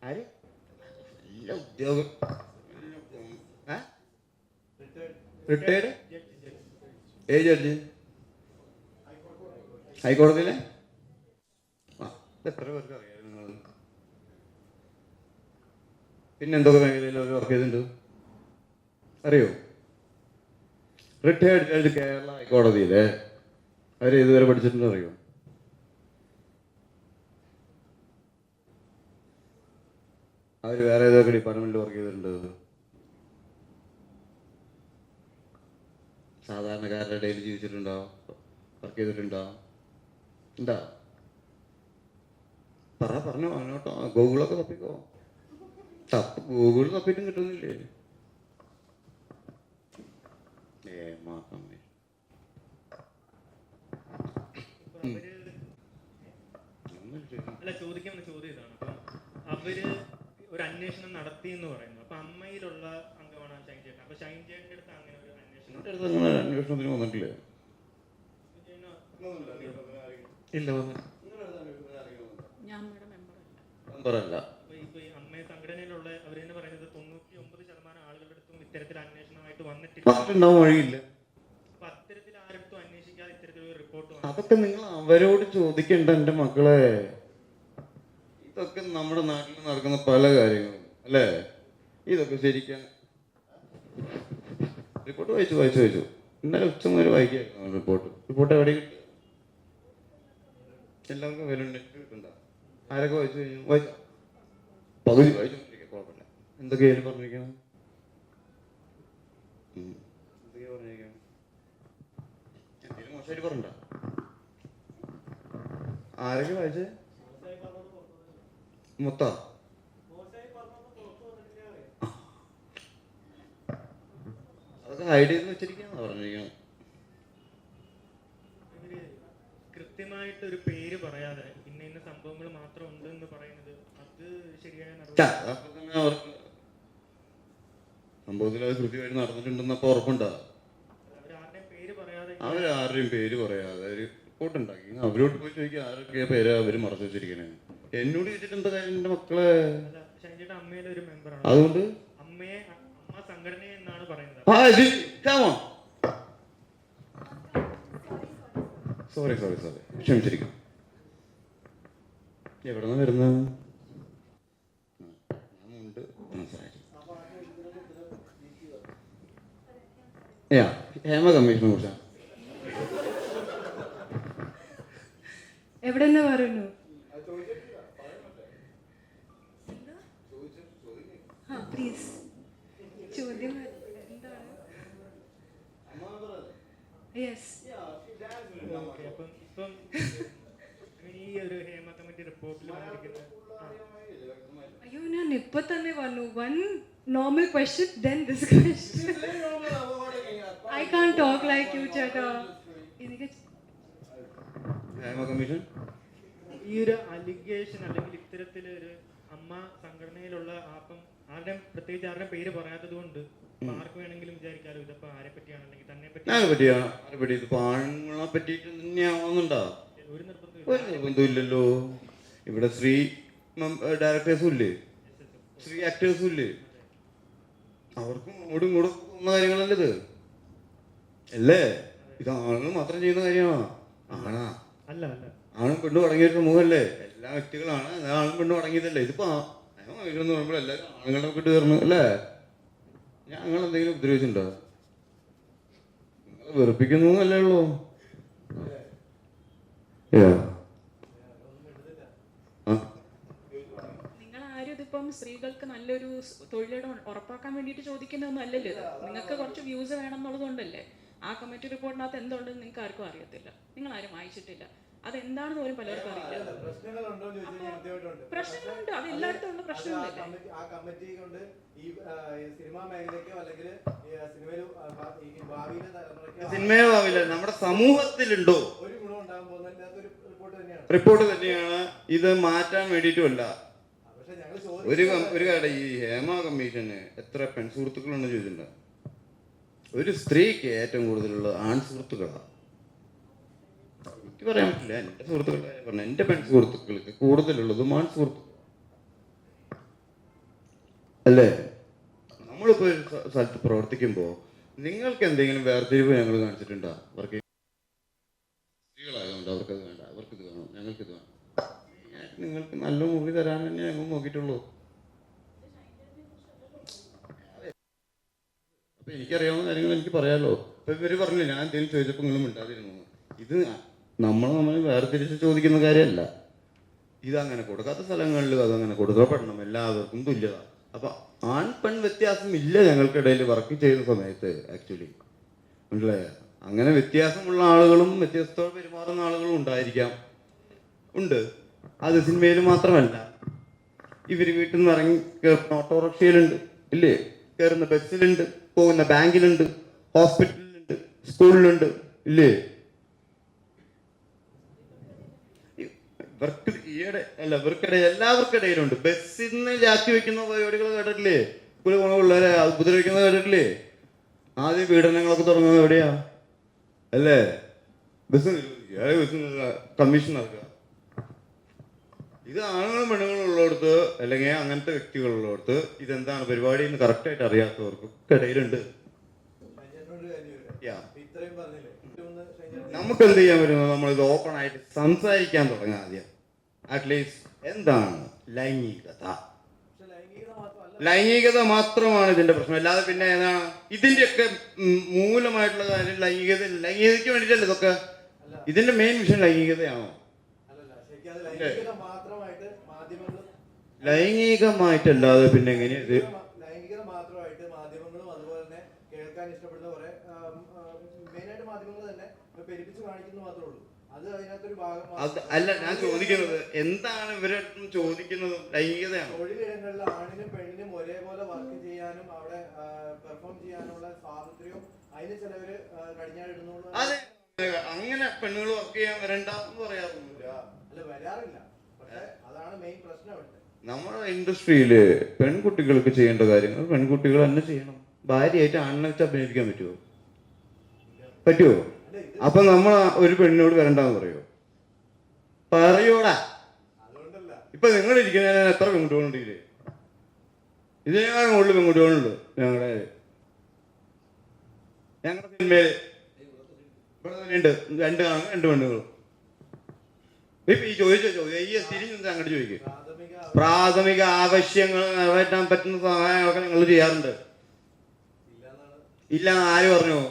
ആര്? നല്ല ഉദ്യോഗം. റിട്ടയർഡ്? ഏത് ജഡ്ജ്? ഹൈക്കോടതിയിലെ ആ ഇത് എത്ര പേർക്ക് അറിയാം നിങ്ങൾ? പിന്നെ എന്തൊക്കെ മേഖലയിൽ അവർ വർക്ക് ചെയ്തിട്ടുണ്ട് അറിയോ? റിട്ടയർഡ് ജഡ്ജ് കേരള ഹൈക്കോടതിയിലെ അവർ ഇതുവരെ പഠിച്ചിട്ടുണ്ടോ അറിയോ? അവർ വേറെ ഏതൊക്കെ ഡിപ്പാർട്ട്മെന്റിൽ വർക്ക് ചെയ്തിട്ടുണ്ട്? സാധാരണക്കാരുടെ ഇടയിൽ ജീവിച്ചിട്ടുണ്ടോ? വർക്ക് ചെയ്തിട്ടുണ്ടോ? എന്താ പറഞ്ഞോ അങ്ങോട്ടോ? ഗൂഗിളൊക്കെ തപ്പിക്കോ. ഗൂഗിൾ തപ്പിയിട്ടും കിട്ടുന്നില്ലേ? അല്ല, ചോദിക്കുന്ന ചോദ്യം ഇതാണ്. അപ്പം അവര് ഒരു അന്വേഷണം നടത്തി എന്ന് പറയുന്നു. അപ്പൊ അമ്മയിലുള്ള അംഗമാണ് ഷൈൻ ചേട്ടൻ. അപ്പൊ ഷൈൻ ചേട്ടൻ്റെ അടുത്ത് അങ്ങനെ ഒരു അന്വേഷണത്തിന് വന്നിട്ടില്ലേ? ഇല്ല വന്നു. ഞാൻ അമ്മയുടെ മെമ്പറല്ല. മെമ്പറല്ല. ഇപ്പൊ ഈ അമ്മയെ സംഘടനയിലുള്ള അവർ തന്നെ പറയുന്നത് 99% ആളുകളുടെ അടുത്തും ഇത്തരത്തിൽ അന്വേഷണമായിട്ട് വന്നിട്ടുണ്ടാവും, വഴിയില്ല. അപ്പൊ അത്തരത്തിൽ ആരടുത്തും അന്വേഷിക്കാതെ ഇത്തരത്തിലൊരു റിപ്പോർട്ട് അതൊക്കെ നിങ്ങൾ അവരോട് ചോദിക്കണ്ട എൻ്റെ മക്കളെ. ഇതൊക്കെ നമ്മുടെ നാട്ടിൽ നടക്കുന്ന പല കാര്യങ്ങളും അല്ലേ? ഇതൊക്കെ ശരിക്കും റിപ്പോർട്ട് വായിച്ചു ഇന്നലെ ഉച്ച മുതൽ വായിക്കായിരുന്നു റിപ്പോർട്ട് എവിടെ കിട്ടും? എല്ലാവർക്കും വിലണ്ട് കിട്ടണ്ട. ആരൊക്കെ വായിച്ചു കഴിഞ്ഞു? പകുതി വായിച്ചോണ്ടിരിക്കുക, കുഴപ്പമില്ല. എന്തൊക്കെയായാലും പറഞ്ഞിരിക്കണം. എന്തൊക്കെയാ പറഞ്ഞിരിക്കണം? എന്തെങ്കിലും മോശമായിട്ട് പറഞ്ഞ ആരൊക്കെ വായിച്ചേ? മൊത്തം അതൊക്കെ ഹൈഡ് ചെയ്ത് വെച്ചിരിക്കാന്നാ പറഞ്ഞിരിക്കണം. കൃത്യമായിട്ട് ഒരു പേര് പറയാതെ ഇന്ന സംഭവങ്ങൾ മാത്രം ഉണ്ട് എന്ന് പറയുന്നത് അത് ശരിയായ അവർക്ക് സംഭവത്തിൽ അത് കൃത്യമായിട്ട് നടന്നിട്ടുണ്ടെന്നപ്പോ ഉറപ്പുണ്ടോ? അവരാരുടെയും പേര് പറയാതെ ഒരു റിപ്പോർട്ട് ഉണ്ടാക്കി അവരോട് പോയി ചോദിക്കുക ആരൊക്കെ പേര് അവര് മറച്ചു വെച്ചിരിക്കണേ. എന്നോട് ചോദിച്ചിട്ട് എന്താ കാര്യം? എന്റെ മക്കളെ അമ്മയിലെ ഒരു മെമ്പറാണ്. അതുകൊണ്ട് അമ്മ സംഘടന എന്നാണ് പറയുന്നത്. സോറി ക്ഷമിച്ചിരിക്കും. എവിടെ നിന്ന് വരുന്നത്? ഹേമ കമ്മീഷനെ കുറിച്ചാണ്. എവിടെ നിന്ന് പറയുന്നു? പ്ലീസ് ചോദ്യം എന്താണ്? യെസ്. അപ്പം ഇപ്പം ഈ ഒരു ഹേമ കമ്മിറ്റി റിപ്പോർട്ടിൽ അയ്യോ ഞാൻ ഇപ്പൊ തന്നെ വന്നു. One normal question then this question. I can talk like you ചേട്ടാ. എനിക്ക് ഹേമ കമ്മീഷൻ ഈ ഒരു അലിഗേഷൻ അല്ലെങ്കിൽ ഇത്തരത്തിലൊരു അമ്മ സംഘടനയിലുള്ള ആരുടെയും പ്രത്യേകിച്ച് ആരുടെയും പേര് പറയാത്തത് കൊണ്ട് ആർക്ക് വേണമെങ്കിലും വിചാരിക്കാലോ ഇതിപ്പോ ആരെ പറ്റിയാണെന്നുണ്ടെങ്കിൽ തന്നെ പറ്റി ഇതിപ്പോ ആണുങ്ങളെ പറ്റിയിട്ട് തന്നെയാവുന്നുണ്ടോ? ഒരു നിർബന്ധമില്ലല്ലോ. ഇവിടെ സ്ത്രീ ഡയറക്ടേഴ്സും ഇല്ലേ, സ്ത്രീ ആക്ടേഴ്സും ഇല്ലേ? അവർക്കും ഇങ്ങോട്ടും പോകുന്ന കാര്യങ്ങളല്ലേ ഇത്? അല്ലേ? ഇത് ആണുങ്ങൾ മാത്രം ചെയ്യുന്ന കാര്യമാണോ? ആണാ? അല്ല. ആണും പെണ്ണും അടങ്ങിയ ഒരു സമൂഹമല്ലേ? എല്ലാ വ്യക്തികളാണ്, ആണും പെണ്ണും അടങ്ങിയതല്ലേ? ഇതിപ്പോ എന്ന് പറയുമ്പോൾ എല്ലാവരും ആണുങ്ങളുടെ കിട്ട് കയറുന്നു അല്ലേ? ഞങ്ങൾ എന്തെങ്കിലും ഉപദ്രവിച്ചിട്ടുണ്ടോ? നിങ്ങൾ വെറുപ്പിക്കുന്നു അല്ലേ ഉള്ളൂ? നിങ്ങൾ ആരും ഇതിപ്പം സ്ത്രീകൾക്ക് നല്ലൊരു തൊഴിലിടം ഉറപ്പാക്കാൻ വേണ്ടിയിട്ട് ചോദിക്കുന്നതൊന്നും അല്ലല്ലോ ഇത്. നിങ്ങൾക്ക് കുറച്ച് വ്യൂസ് വേണം എന്നുള്ളത് കൊണ്ടല്ലേ. ആ കമ്മിറ്റി റിപ്പോർട്ടിനകത്ത് എന്തുണ്ടെന്ന് നിങ്ങൾക്ക് ആർക്കും അറിയത്തില്ല. നിങ്ങൾ ആരും വായിച്ചിട്ടില്ല. അതെന്താണെന്ന് പോലും പലർക്കും അറിയില്ല. പ്രശ്നങ്ങളുണ്ട്, അത് എല്ലായിടത്തും ഉള്ള പ്രശ്നങ്ങളല്ലേ. ആ കമ്മിറ്റി കൊണ്ട് ഈ സിനിമാ മേഖലയ്ക്കോ അല്ലെങ്കിൽ സിനിമയോ ആവില്ല, നമ്മുടെ സമൂഹത്തിലുണ്ടോ ഒരു ഗുണം ഉണ്ടാകാൻ പോകുന്ന ഒരു റിപ്പോർട്ട് തന്നെയാണ്. ഇത് മാറ്റാൻ വേണ്ടിയിട്ടുമല്ല. ഒരു കാര്യം, ഈ ഹേമ കമ്മീഷന് എത്ര പെൺസുഹൃത്തുക്കളുണ്ടെന്ന് ചോദിച്ചിട്ടുണ്ട്. ഒരു സ്ത്രീക്ക് ഏറ്റവും കൂടുതലുള്ളത് ആൺ സുഹൃത്തുക്കളാണ്. എനിക്ക് പറയാൻ പറ്റില്ല, എൻ്റെ സുഹൃത്തുക്കളുടെ കാര്യം പറഞ്ഞ എൻ്റെ പെൺസുഹൃത്തുക്കൾക്ക് കൂടുതലുള്ളത് ആൺ സുഹൃത്തുക്കൾ അല്ലേ? നമ്മളിപ്പോൾ ഒരു സ്ഥലത്ത് പ്രവർത്തിക്കുമ്പോൾ നിങ്ങൾക്ക് എന്തെങ്കിലും വേർതിരിവ് ഞങ്ങൾ കാണിച്ചിട്ടുണ്ടോ? അവർക്ക് സ്ത്രീകളായതുകൊണ്ട് അവർക്കത് വേണ്ട, നിങ്ങൾക്ക് നല്ല മൂവി തരാൻ തന്നെ ഞങ്ങൾ നോക്കിയിട്ടുള്ളൂ. അപ്പം എനിക്കറിയാവുന്ന കാര്യങ്ങൾ എനിക്ക് പറയാമല്ലോ. അപ്പം ഇവർ പറഞ്ഞില്ല, ഞാൻ എന്തെങ്കിലും ചോദിച്ചപ്പോൾ നിങ്ങളും മിണ്ടാതിരുന്നു. ഇത് നമ്മൾ വേർതിരിച്ച് ചോദിക്കുന്ന കാര്യമല്ല. ഇതങ്ങനെ കൊടുക്കാത്ത സ്ഥലങ്ങളിൽ അതങ്ങനെ കൊടുക്കപ്പെടണം, എല്ലാവർക്കും തുല്യത. അപ്പം ആൺ പെൺ വ്യത്യാസം ഇല്ല ഞങ്ങൾക്കിടയിൽ വർക്ക് ചെയ്യുന്ന സമയത്ത്. ആക്ച്വലി മനസ്സിലായ, അങ്ങനെ വ്യത്യാസമുള്ള ആളുകളും വ്യത്യസ്ത പെരുമാറുന്ന ആളുകളും ഉണ്ടായിരിക്കാം, ഉണ്ട്. അത് സിനിമയിൽ മാത്രമല്ല. ഇവർ വീട്ടിൽ നിന്ന് ഇറങ്ങി കയറുന്ന ഓട്ടോറിക്ഷയിലുണ്ട്, ഇല്ലേ? കയറുന്ന ബസ്സിലുണ്ട്, പോകുന്ന ബാങ്കിലുണ്ട്, ഹോസ്പിറ്റലിലുണ്ട്, സ്കൂളിലുണ്ട്, ഇല്ലേ? ഇവർക്ക് ഈയിടെ അല്ല, ഇവർക്കിടയിൽ എല്ലാവർക്കിടയിലുണ്ട്. ബസ്സിൽ നിന്ന് ജാക്കി വെക്കുന്ന പരിപാടികൾ കേട്ടിട്ടില്ലേ? സ്കൂളിൽ പോകുന്ന പിള്ളേരെ ഉപദ്രവിക്കുന്നത് കേട്ടിട്ടില്ലേ? ആദ്യം പീഡനങ്ങളൊക്കെ തുടങ്ങുന്നത് എവിടെയാ? അല്ലേ? ബസ് കമ്മീഷൻ നടക്കുക. ഇത് ആണുങ്ങളും പെണ്ണുങ്ങളും ഉള്ളിടത്ത്, അല്ലെങ്കിൽ അങ്ങനത്തെ വ്യക്തികളുള്ളിടത്ത് ഇതെന്താണ് പരിപാടി എന്ന് കറക്റ്റായിട്ട് അറിയാത്തവർക്കും ഇടയിലുണ്ട്. നമുക്ക് എന്ത് ചെയ്യാൻ പറ്റുന്നത്? നമ്മളിത് ഓപ്പൺ ആയിട്ട് സംസാരിക്കാൻ തുടങ്ങാം ആദ്യം. അറ്റ്ലീസ്റ്റ് എന്താണ് ലൈംഗികത? ലൈംഗികത മാത്രമാണ് ഇതിന്റെ പ്രശ്നം, അല്ലാതെ പിന്നെ ഏതാണ് ഇതിന്റെയൊക്കെ മൂലമായിട്ടുള്ള കാര്യം? ലൈംഗികതയ്ക്ക് വേണ്ടിയിട്ടല്ലേ ഇതൊക്കെ? ഇതിന്റെ മെയിൻ വിഷയം ലൈംഗികതയാണോ? ലൈംഗികമായിട്ടല്ലാതെ പിന്നെ എങ്ങനെയാ ഇത്? ലൈംഗികത മാത്രമായിട്ട് മാധ്യമങ്ങളും അതുപോലെ തന്നെ കേൾക്കാൻ ഇഷ്ടപ്പെടുന്ന കുറെ മെയിനായിട്ട് മാധ്യമങ്ങൾ തന്നെ പെരുപ്പിച്ച് കാണിക്കുന്നു മാത്രമേ ഉള്ളൂ. അത് അതിനകത്തൊരു ഭാഗം അല്ല. ഞാൻ ചോദിക്കുന്നത് എന്താണ് ഇവരെ ചോദിക്കുന്നത്? ലൈംഗികതയാണ്. തൊഴിലിടങ്ങളിൽ ആണിനും പെണ്ണിനും ഒരേപോലെ വർക്ക് ചെയ്യാനും അവിടെ പെർഫോം ചെയ്യാനുള്ള സ്വാതന്ത്ര്യവും അതിന് ചിലവര് കടിഞ്ഞാടിടുന്നുള്ളൂ. അതെ, അങ്ങനെ പെണ്ണുങ്ങൾ വർക്ക് ചെയ്യാൻ വരണ്ടെന്ന് പറയാറൊന്നുമില്ല. അല്ല, വരാറില്ല. പക്ഷെ അതാണ് മെയിൻ പ്രശ്നം അവിടെ. നമ്മുടെ ഇൻഡസ്ട്രിയില് പെൺകുട്ടികൾക്ക് ചെയ്യേണ്ട കാര്യങ്ങൾ പെൺകുട്ടികൾ തന്നെ ചെയ്യണം. ഭാര്യയായിട്ട് ആണിനെ വെച്ച് അഭിനയിക്കാൻ പറ്റുമോ? അപ്പൊ നമ്മൾ ഒരു പെണ്ണിനോട് വരണ്ടെന്ന് പറയോ? പറയോടാ? ഇപ്പൊ നിങ്ങൾ ഇരിക്കുന്ന എത്ര പെൺകുട്ടികളുണ്ട് ഇതില്? ഇതിനേക്കാളും കൂടുതൽ പെൺകുട്ടികളുണ്ട് ഞങ്ങളുടെ സിനിമയില്. ഇവിടെ തന്നെയുണ്ട് 2 ആണും 2 പെണ്ണുങ്ങളും. ഇപ്പൊ ഈ ചോദിച്ച ചോദ്യം ഈ തിരിഞ്ഞ് അങ്ങോട്ട് ചോദിക്കും. പ്രാഥമിക ആവശ്യങ്ങൾ നിറവേറ്റാൻ പറ്റുന്ന സഹായങ്ങളൊക്കെ നിങ്ങൾ ചെയ്യാറുണ്ട്. ഇല്ല ആര് പറഞ്ഞു?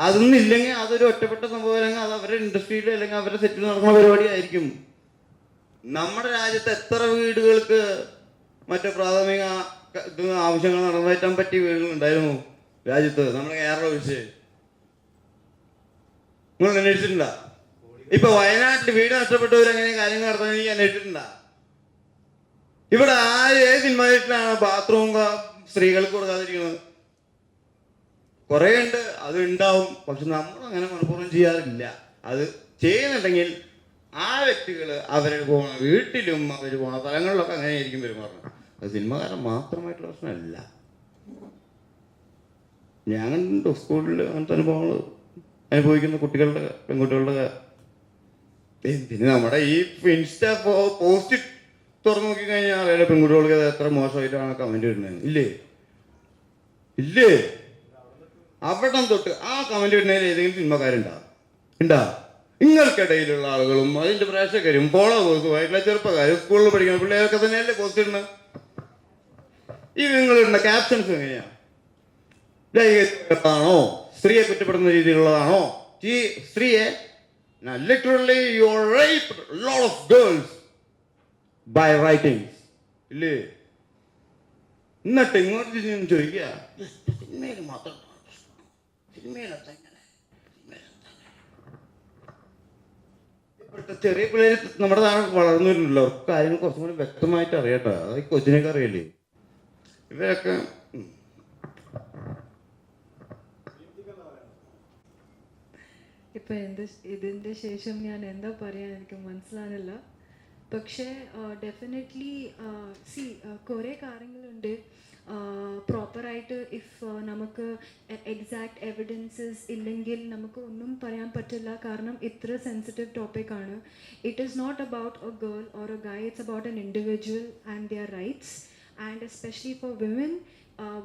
അതൊന്നും ഇല്ലെങ്കിൽ അതൊരു ഒറ്റപ്പെട്ട സംഭവം, അല്ലെങ്കിൽ അത് അവരുടെ ഇൻഡസ്ട്രിയിൽ അല്ലെങ്കിൽ അവരുടെ സെറ്റിൽ നടക്കുന്ന പരിപാടി ആയിരിക്കും. നമ്മുടെ രാജ്യത്ത് എത്ര വീടുകൾക്ക് മറ്റേ പ്രാഥമിക ആവശ്യങ്ങൾ നിറവേറ്റാൻ പറ്റിയ വീടുകൾ ഉണ്ടായിരുന്നു രാജ്യത്ത്? നമ്മുടെ കേരളം ഒഴിച്ച് നിങ്ങൾ അന്വേഷിച്ചിട്ടുണ്ടാ? ഇപ്പൊ വയനാട്ടിൽ വീട് നഷ്ടപ്പെട്ടവരെങ്ങനെ കാര്യങ്ങൾ നടത്താൻ എനിക്ക് അന്വേഷിച്ചിട്ടുണ്ടാ? ഇവിടെ ഏത് സിനിമയിലാണ് ബാത്റൂം സ്ത്രീകൾക്ക് കൊടുക്കാതിരിക്കുന്നത്? കുറേ ഉണ്ട്, അത് ഉണ്ടാവും. പക്ഷെ നമ്മൾ അങ്ങനെ മനഃപൂർവ്വം ചെയ്യാറില്ല. അത് ചെയ്യുന്നുണ്ടെങ്കിൽ ആ വ്യക്തികൾ അവർ പോണ വീട്ടിലും അവർ പോണ സ്ഥലങ്ങളിലൊക്കെ അങ്ങനെ ആയിരിക്കും പെരുമാറുന്നത്. അത് സിനിമകാരൻ മാത്രമായിട്ടുള്ള പ്രശ്നമല്ല. ഞാൻ സ്കൂളിൽ അങ്ങനത്തെ അനുഭവങ്ങൾ അനുഭവിക്കുന്ന പെൺകുട്ടികളുടെ പിന്നെ നമ്മുടെ ഈ ഇൻസ്റ്റ പോസ്റ്റ് തുറന്നു നോക്കിക്കഴിഞ്ഞാൽ അറിയാലോ പെൺകുട്ടികൾക്ക് അത് എത്ര മോശമായിട്ടാണ് കമന്റ് ഇടുന്നത്. ഇല്ലേ? അവിടെ തൊട്ട് ആ കമന്റ് ഇടുന്നതിൽ ഏതെങ്കിലും സിനിമക്കാരുണ്ടാ? നിങ്ങൾക്കിടയിലുള്ള ആളുകളും അതിന്റെ പ്രേക്ഷകരും ഫോളോവേഴ്സുമായിട്ടുള്ള ചെറുപ്പക്കാരും സ്കൂളിൽ പഠിക്കുന്ന പിള്ളേരൊക്കെ തന്നെയല്ലേ പോസ്റ്റ് ഇടുന്നത്. ഈ നിങ്ങളിടുന്ന ക്യാപ്ഷൻസ് എങ്ങനെയാ? ലൈംഗികതാണോ? സ്ത്രീയെ കുറ്റപ്പെടുന്ന രീതിയിലുള്ളതാണോ? ഈ സ്ത്രീയെ literally you raped a lot of girls by writings, ഇല്ലേ? എന്നിട്ട് ഇങ്ങോട്ട് ചോദിക്കുക സിനിമയിൽ മാത്രം ഇപ്പോഴത്തെ ചെറിയ പിള്ളേർ നമ്മുടെ നാട് വളർന്നു വരുന്നുണ്ടല്ലോ, അവർക്ക് കാര്യങ്ങൾ കുറച്ചും കൂടി വ്യക്തമായിട്ട് അറിയട്ടെ. അത് ഈ കൊച്ചിനൊക്കെ അറിയില്ലേ? ഇവരൊക്കെ ഇപ്പം ഇതിൻ്റെ ശേഷം ഞാൻ എന്താ പറയാൻ എനിക്ക് മനസ്സിലാകുന്നില്ല. പക്ഷേ ഡെഫിനറ്റ്ലി കുറേ കാര്യങ്ങളുണ്ട് പ്രോപ്പറായിട്ട്. ഇഫ് നമുക്ക് എക്സാക്ട് എവിഡൻസസ് ഇല്ലെങ്കിൽ നമുക്ക് ഒന്നും പറയാൻ പറ്റില്ല. കാരണം ഇത്ര സെൻസിറ്റീവ് ടോപ്പിക്കാണ്. It is not about a girl or a guy, it's about an individual and their rights. And especially for women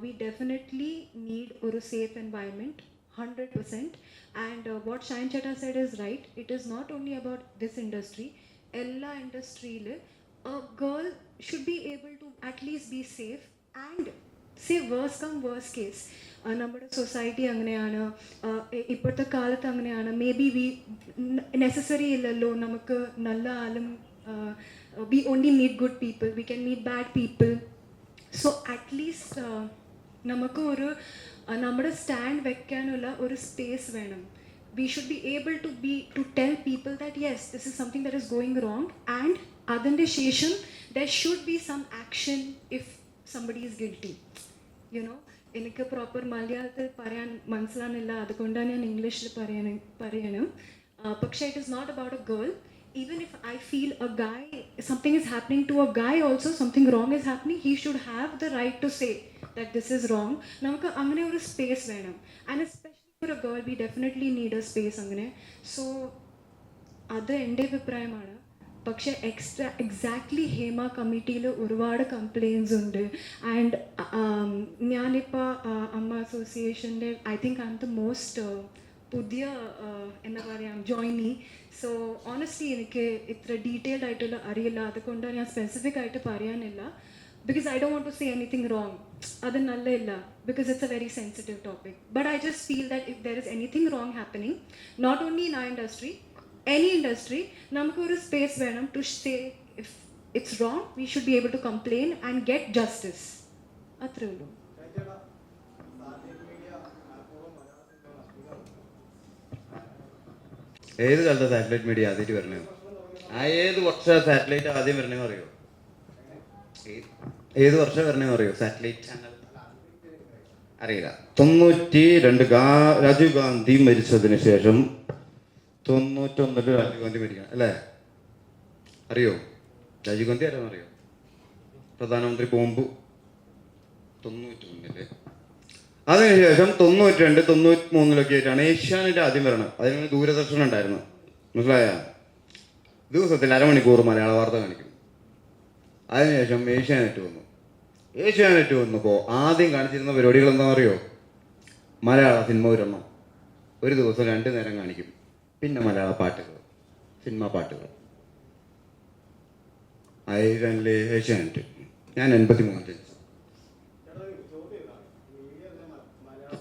we definitely need a safe environment 100%. And what Shayan Chetta said is right. It is not only about this industry. എല്ലാ ഇൻഡസ്ട്രിയിൽ girl should be able to at least be safe and say worse come worse case നമ്മുടെ society അങ്ങനെയാണ്, ഇപ്പോഴത്തെ കാലത്ത് അങ്ങനെയാണ്. May be necessary ഇല്ലല്ലോ നമുക്ക് നല്ല ആളും, we only meet good people, we can meet bad people. So at least നമുക്ക് ഒരു നമ്മുടെ സ്റ്റാൻഡ് വെക്കാനുള്ള ഒരു സ്പേസ് വേണം. We should be able to tell people that yes, this is something that is going wrong, and adinte shesham there should be some action if somebody is guilty. You know, എനിക്ക് proper മലയാളത്തിൽ പറയാൻ മനസ്സിലാകുന്നില്ല, അതുകൊണ്ടാണ് ഞാൻ ഇംഗ്ലീഷിൽ പറയണം. പക്ഷേ it is not about a girl. Even if I feel a guy, something is happening to a guy also, something wrong is happening, he should have the right to say that this is wrong. നമുക്ക് അങ്ങനെ ഒരു space വേണം. And especially for a girl, we definitely need a space അങ്ങനെ. So അത് എൻ്റെ അഭിപ്രായമാണ്. പക്ഷേ exactly Hema കമ്മിറ്റിയിൽ ഒരുപാട് കംപ്ലയിൻസ് ഉണ്ട്. ആൻഡ് ഞാനിപ്പോൾ അമ്മ അസോസിയേഷൻ്റെ I think I M the most പുതിയ എന്താ പറയുക ജോയിനി. സോ ഓണസ്റ്റ്ലി എനിക്ക് ഇത്ര ഡീറ്റെയിൽഡ് ആയിട്ടുള്ള അറിയില്ല, അതുകൊണ്ട് ഞാൻ സ്പെസിഫിക് ആയിട്ട് പറയാനില്ല. Because I don't want to say anything wrong. Adu nalla illa, because it's a very sensitive topic. But I just feel that if there is anything wrong happening, not only in our industry, any industry, namukku oru space venam to say if it's wrong, we should be able to complain and get justice. Athre ullu. ഏത് കാലത്ത് satellite media ആദ്യമായിട്ട് വരണേ? ഏത് വർഷം satellite ആദ്യം വരണേന്ന് അറിയോ? ഏത് വർഷം വരണേന്ന് അറിയോ സാറ്റലൈറ്റ് ചാനൽ? അറിയില്ല. 92 രാജീവ് ഗാന്ധി മരിച്ചതിന് ശേഷം 91 രാജീവ് ഗാന്ധി മരിക്കണം അല്ലേ? അറിയോ? രാജീവ് ഗാന്ധി ആരാന്ന് അറിയോ? പ്രധാനമന്ത്രി ബോംബ് 91 അതിനുശേഷം 92, 93 ആയിട്ടാണ് ഏഷ്യാനെറ്റ് ആദ്യം വരണം. അതിന് ദൂരദർശനം ഉണ്ടായിരുന്നു, മനസ്സിലായ? ദിവസത്തിൽ അരമണിക്കൂർ മലയാള വാർത്ത കാണിക്കും. അതിനുശേഷം ഏഷ്യാനെറ്റ് വന്നു. ഏഷ്യാനെറ്റ് വന്നപ്പോൾ ആദ്യം കാണിച്ചിരുന്ന പരിപാടികൾ എന്താണെന്ന് അറിയോ? മലയാള സിനിമ ഒരെണ്ണം ഒരു ദിവസം 2 നേരം കാണിക്കും. പിന്നെ മലയാള പാട്ടുകൾ, സിനിമ പാട്ടുകൾ. ആയിരല്ലേ ഏഷ്യാനെറ്റ്. ഞാൻ 83 ജനിച്ചു.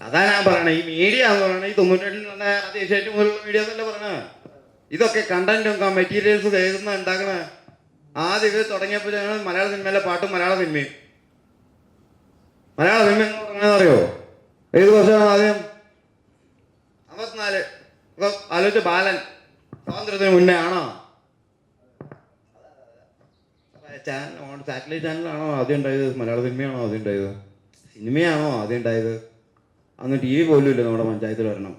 അതാ ഞാൻ പറയണേ, ഈ മീഡിയ എന്ന് പറയണേ, ഈ 92 അത് ഏഷ്യാനെറ്റ് മുതലുള്ള മീഡിയ എന്നല്ല പറയണേ. ഇതൊക്കെ കണ്ടന്റും മെറ്റീരിയൽസ് എഴുതുന്ന ഉണ്ടാക്കണേ. ആദ്യം ഇത് തുടങ്ങിയപ്പോൾ ഞങ്ങൾ മലയാള സിനിമയിലെ പാട്ടും മലയാള സിനിമയും എന്ന് പറഞ്ഞാൽ അറിയോ? ഏത് വർഷമാണ് ആദ്യം? 54. ഇപ്പൊ ആലോചിച്ച ബാലൻ സ്വാതന്ത്ര്യത്തിന് മുന്നേ ആണോ? സാറ്റലൈറ്റ് ചാനലാണോ ആദ്യം ഉണ്ടായത്? മലയാള സിനിമയാണോ ആദ്യം ഉണ്ടായത്? സിനിമയാണോ ആദ്യം ഉണ്ടായത്? അന്ന് TV പോലും ഇല്ല നമ്മുടെ പഞ്ചായത്തിൽ വരണം.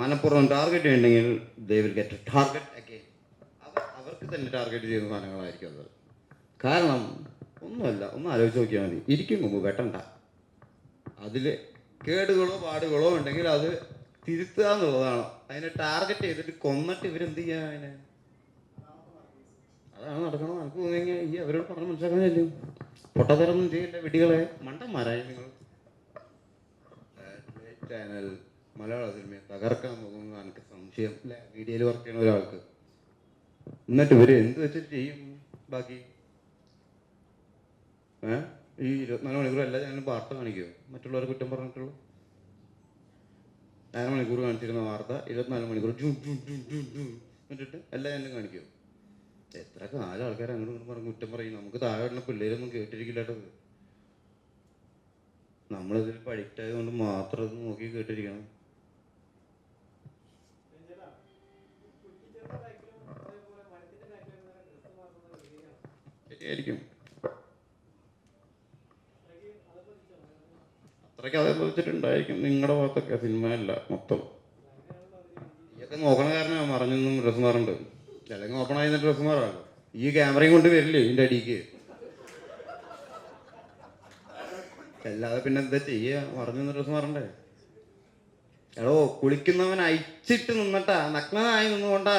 മനഃപൂർവ്വം ടാർഗറ്റ് ഉണ്ടെങ്കിൽ they will get target again. അവർക്ക് തന്നെ ടാർഗറ്റ് ചെയ്യുന്ന സാധനങ്ങളായിരിക്കും അത്. കാരണം ഒന്നുമല്ല, ഒന്ന് ആലോചിച്ച് നോക്കിയാൽ മതി. ഇരിക്കും മുമ്പ് വെട്ടണ്ട. അതിൽ കേടുകളോ പാടുകളോ ഉണ്ടെങ്കിൽ അത് തിരുത്തുക എന്നുള്ളതാണ്. അതിനെ ടാർഗറ്റ് ചെയ്തിട്ട് കൊന്നിട്ട് ഇവരെന്ത് ചെയ്യാൻ? അതിനെ അതാണ് നടക്കണം. നമുക്ക് തോന്നിയെങ്കിൽ ഈ അവരോട് പറഞ്ഞ് മനസ്സിലാക്കാനല്ലേ. പൊട്ടത്തരൊന്നും ചെയ്യില്ല വിടികളെ, മണ്ടന്മാരായി നിങ്ങൾ. ചാനൽ മലയാള സിനിമയെ തകർക്കാൻ പോകുന്നത് എനിക്ക് സംശയം അല്ലേ? മീഡിയയിൽ വർക്ക് ചെയ്യുന്ന ഒരാൾക്ക്. എന്നിട്ട് ഇവര് എന്ത് വെച്ചിട്ട് ചെയ്യും ബാക്കി? ഈ 24 മണിക്കൂർ എല്ലാ ചാനലും വാർത്ത കാണിക്കുമോ? മറ്റുള്ളവരെ കുറ്റം പറഞ്ഞിട്ടുള്ളൂ. 4 മണിക്കൂർ കാണിച്ചിരുന്ന വാർത്ത 24 മണിക്കൂർ എന്നിട്ട് എല്ലാ ചാനലും കാണിക്കുമോ? എത്ര കാലം ആൾക്കാർ അങ്ങോട്ടും പറഞ്ഞ് കുറ്റം പറയും. നമുക്ക് താഴെയുള്ള പിള്ളേരൊന്നും കേട്ടിരിക്കില്ലാട്ടത്. നമ്മളിതിൽ അഡിക്റ്റ് ആയതുകൊണ്ട് മാത്രം ഇത് നോക്കി കേട്ടിരിക്കണം. ശരിയായിരിക്കും. അത്രയ്ക്ക് അതേപോലെ വെച്ചിട്ടുണ്ടായിരിക്കും നിങ്ങളുടെ ഭാഗത്തൊക്കെ. സിനിമയല്ല മൊത്തം. ഇതൊക്കെ നോക്കണ കാരണം മറിഞ്ഞൊന്നും ഡ്രസ് മാറുണ്ട്. അല്ലെങ്കിൽ ഓപ്പൺ ആയി ഡ്രസ് മാറാമല്ലോ. ഈ ക്യാമറയും കൊണ്ട് വരില്ലേ ഇതിൻ്റെ അടിക്ക്? അല്ലാതെ പിന്നെ എന്താ ചെയ്യുക? മറിഞ്ഞൊന്ന് ഡ്രസ് മാറണ്ടേ? എടോ, കുളിക്കുന്നവൻ അയച്ചിട്ട് നിന്നിട്ടാ, നഗ്നനായി നിന്നുകൊണ്ടാ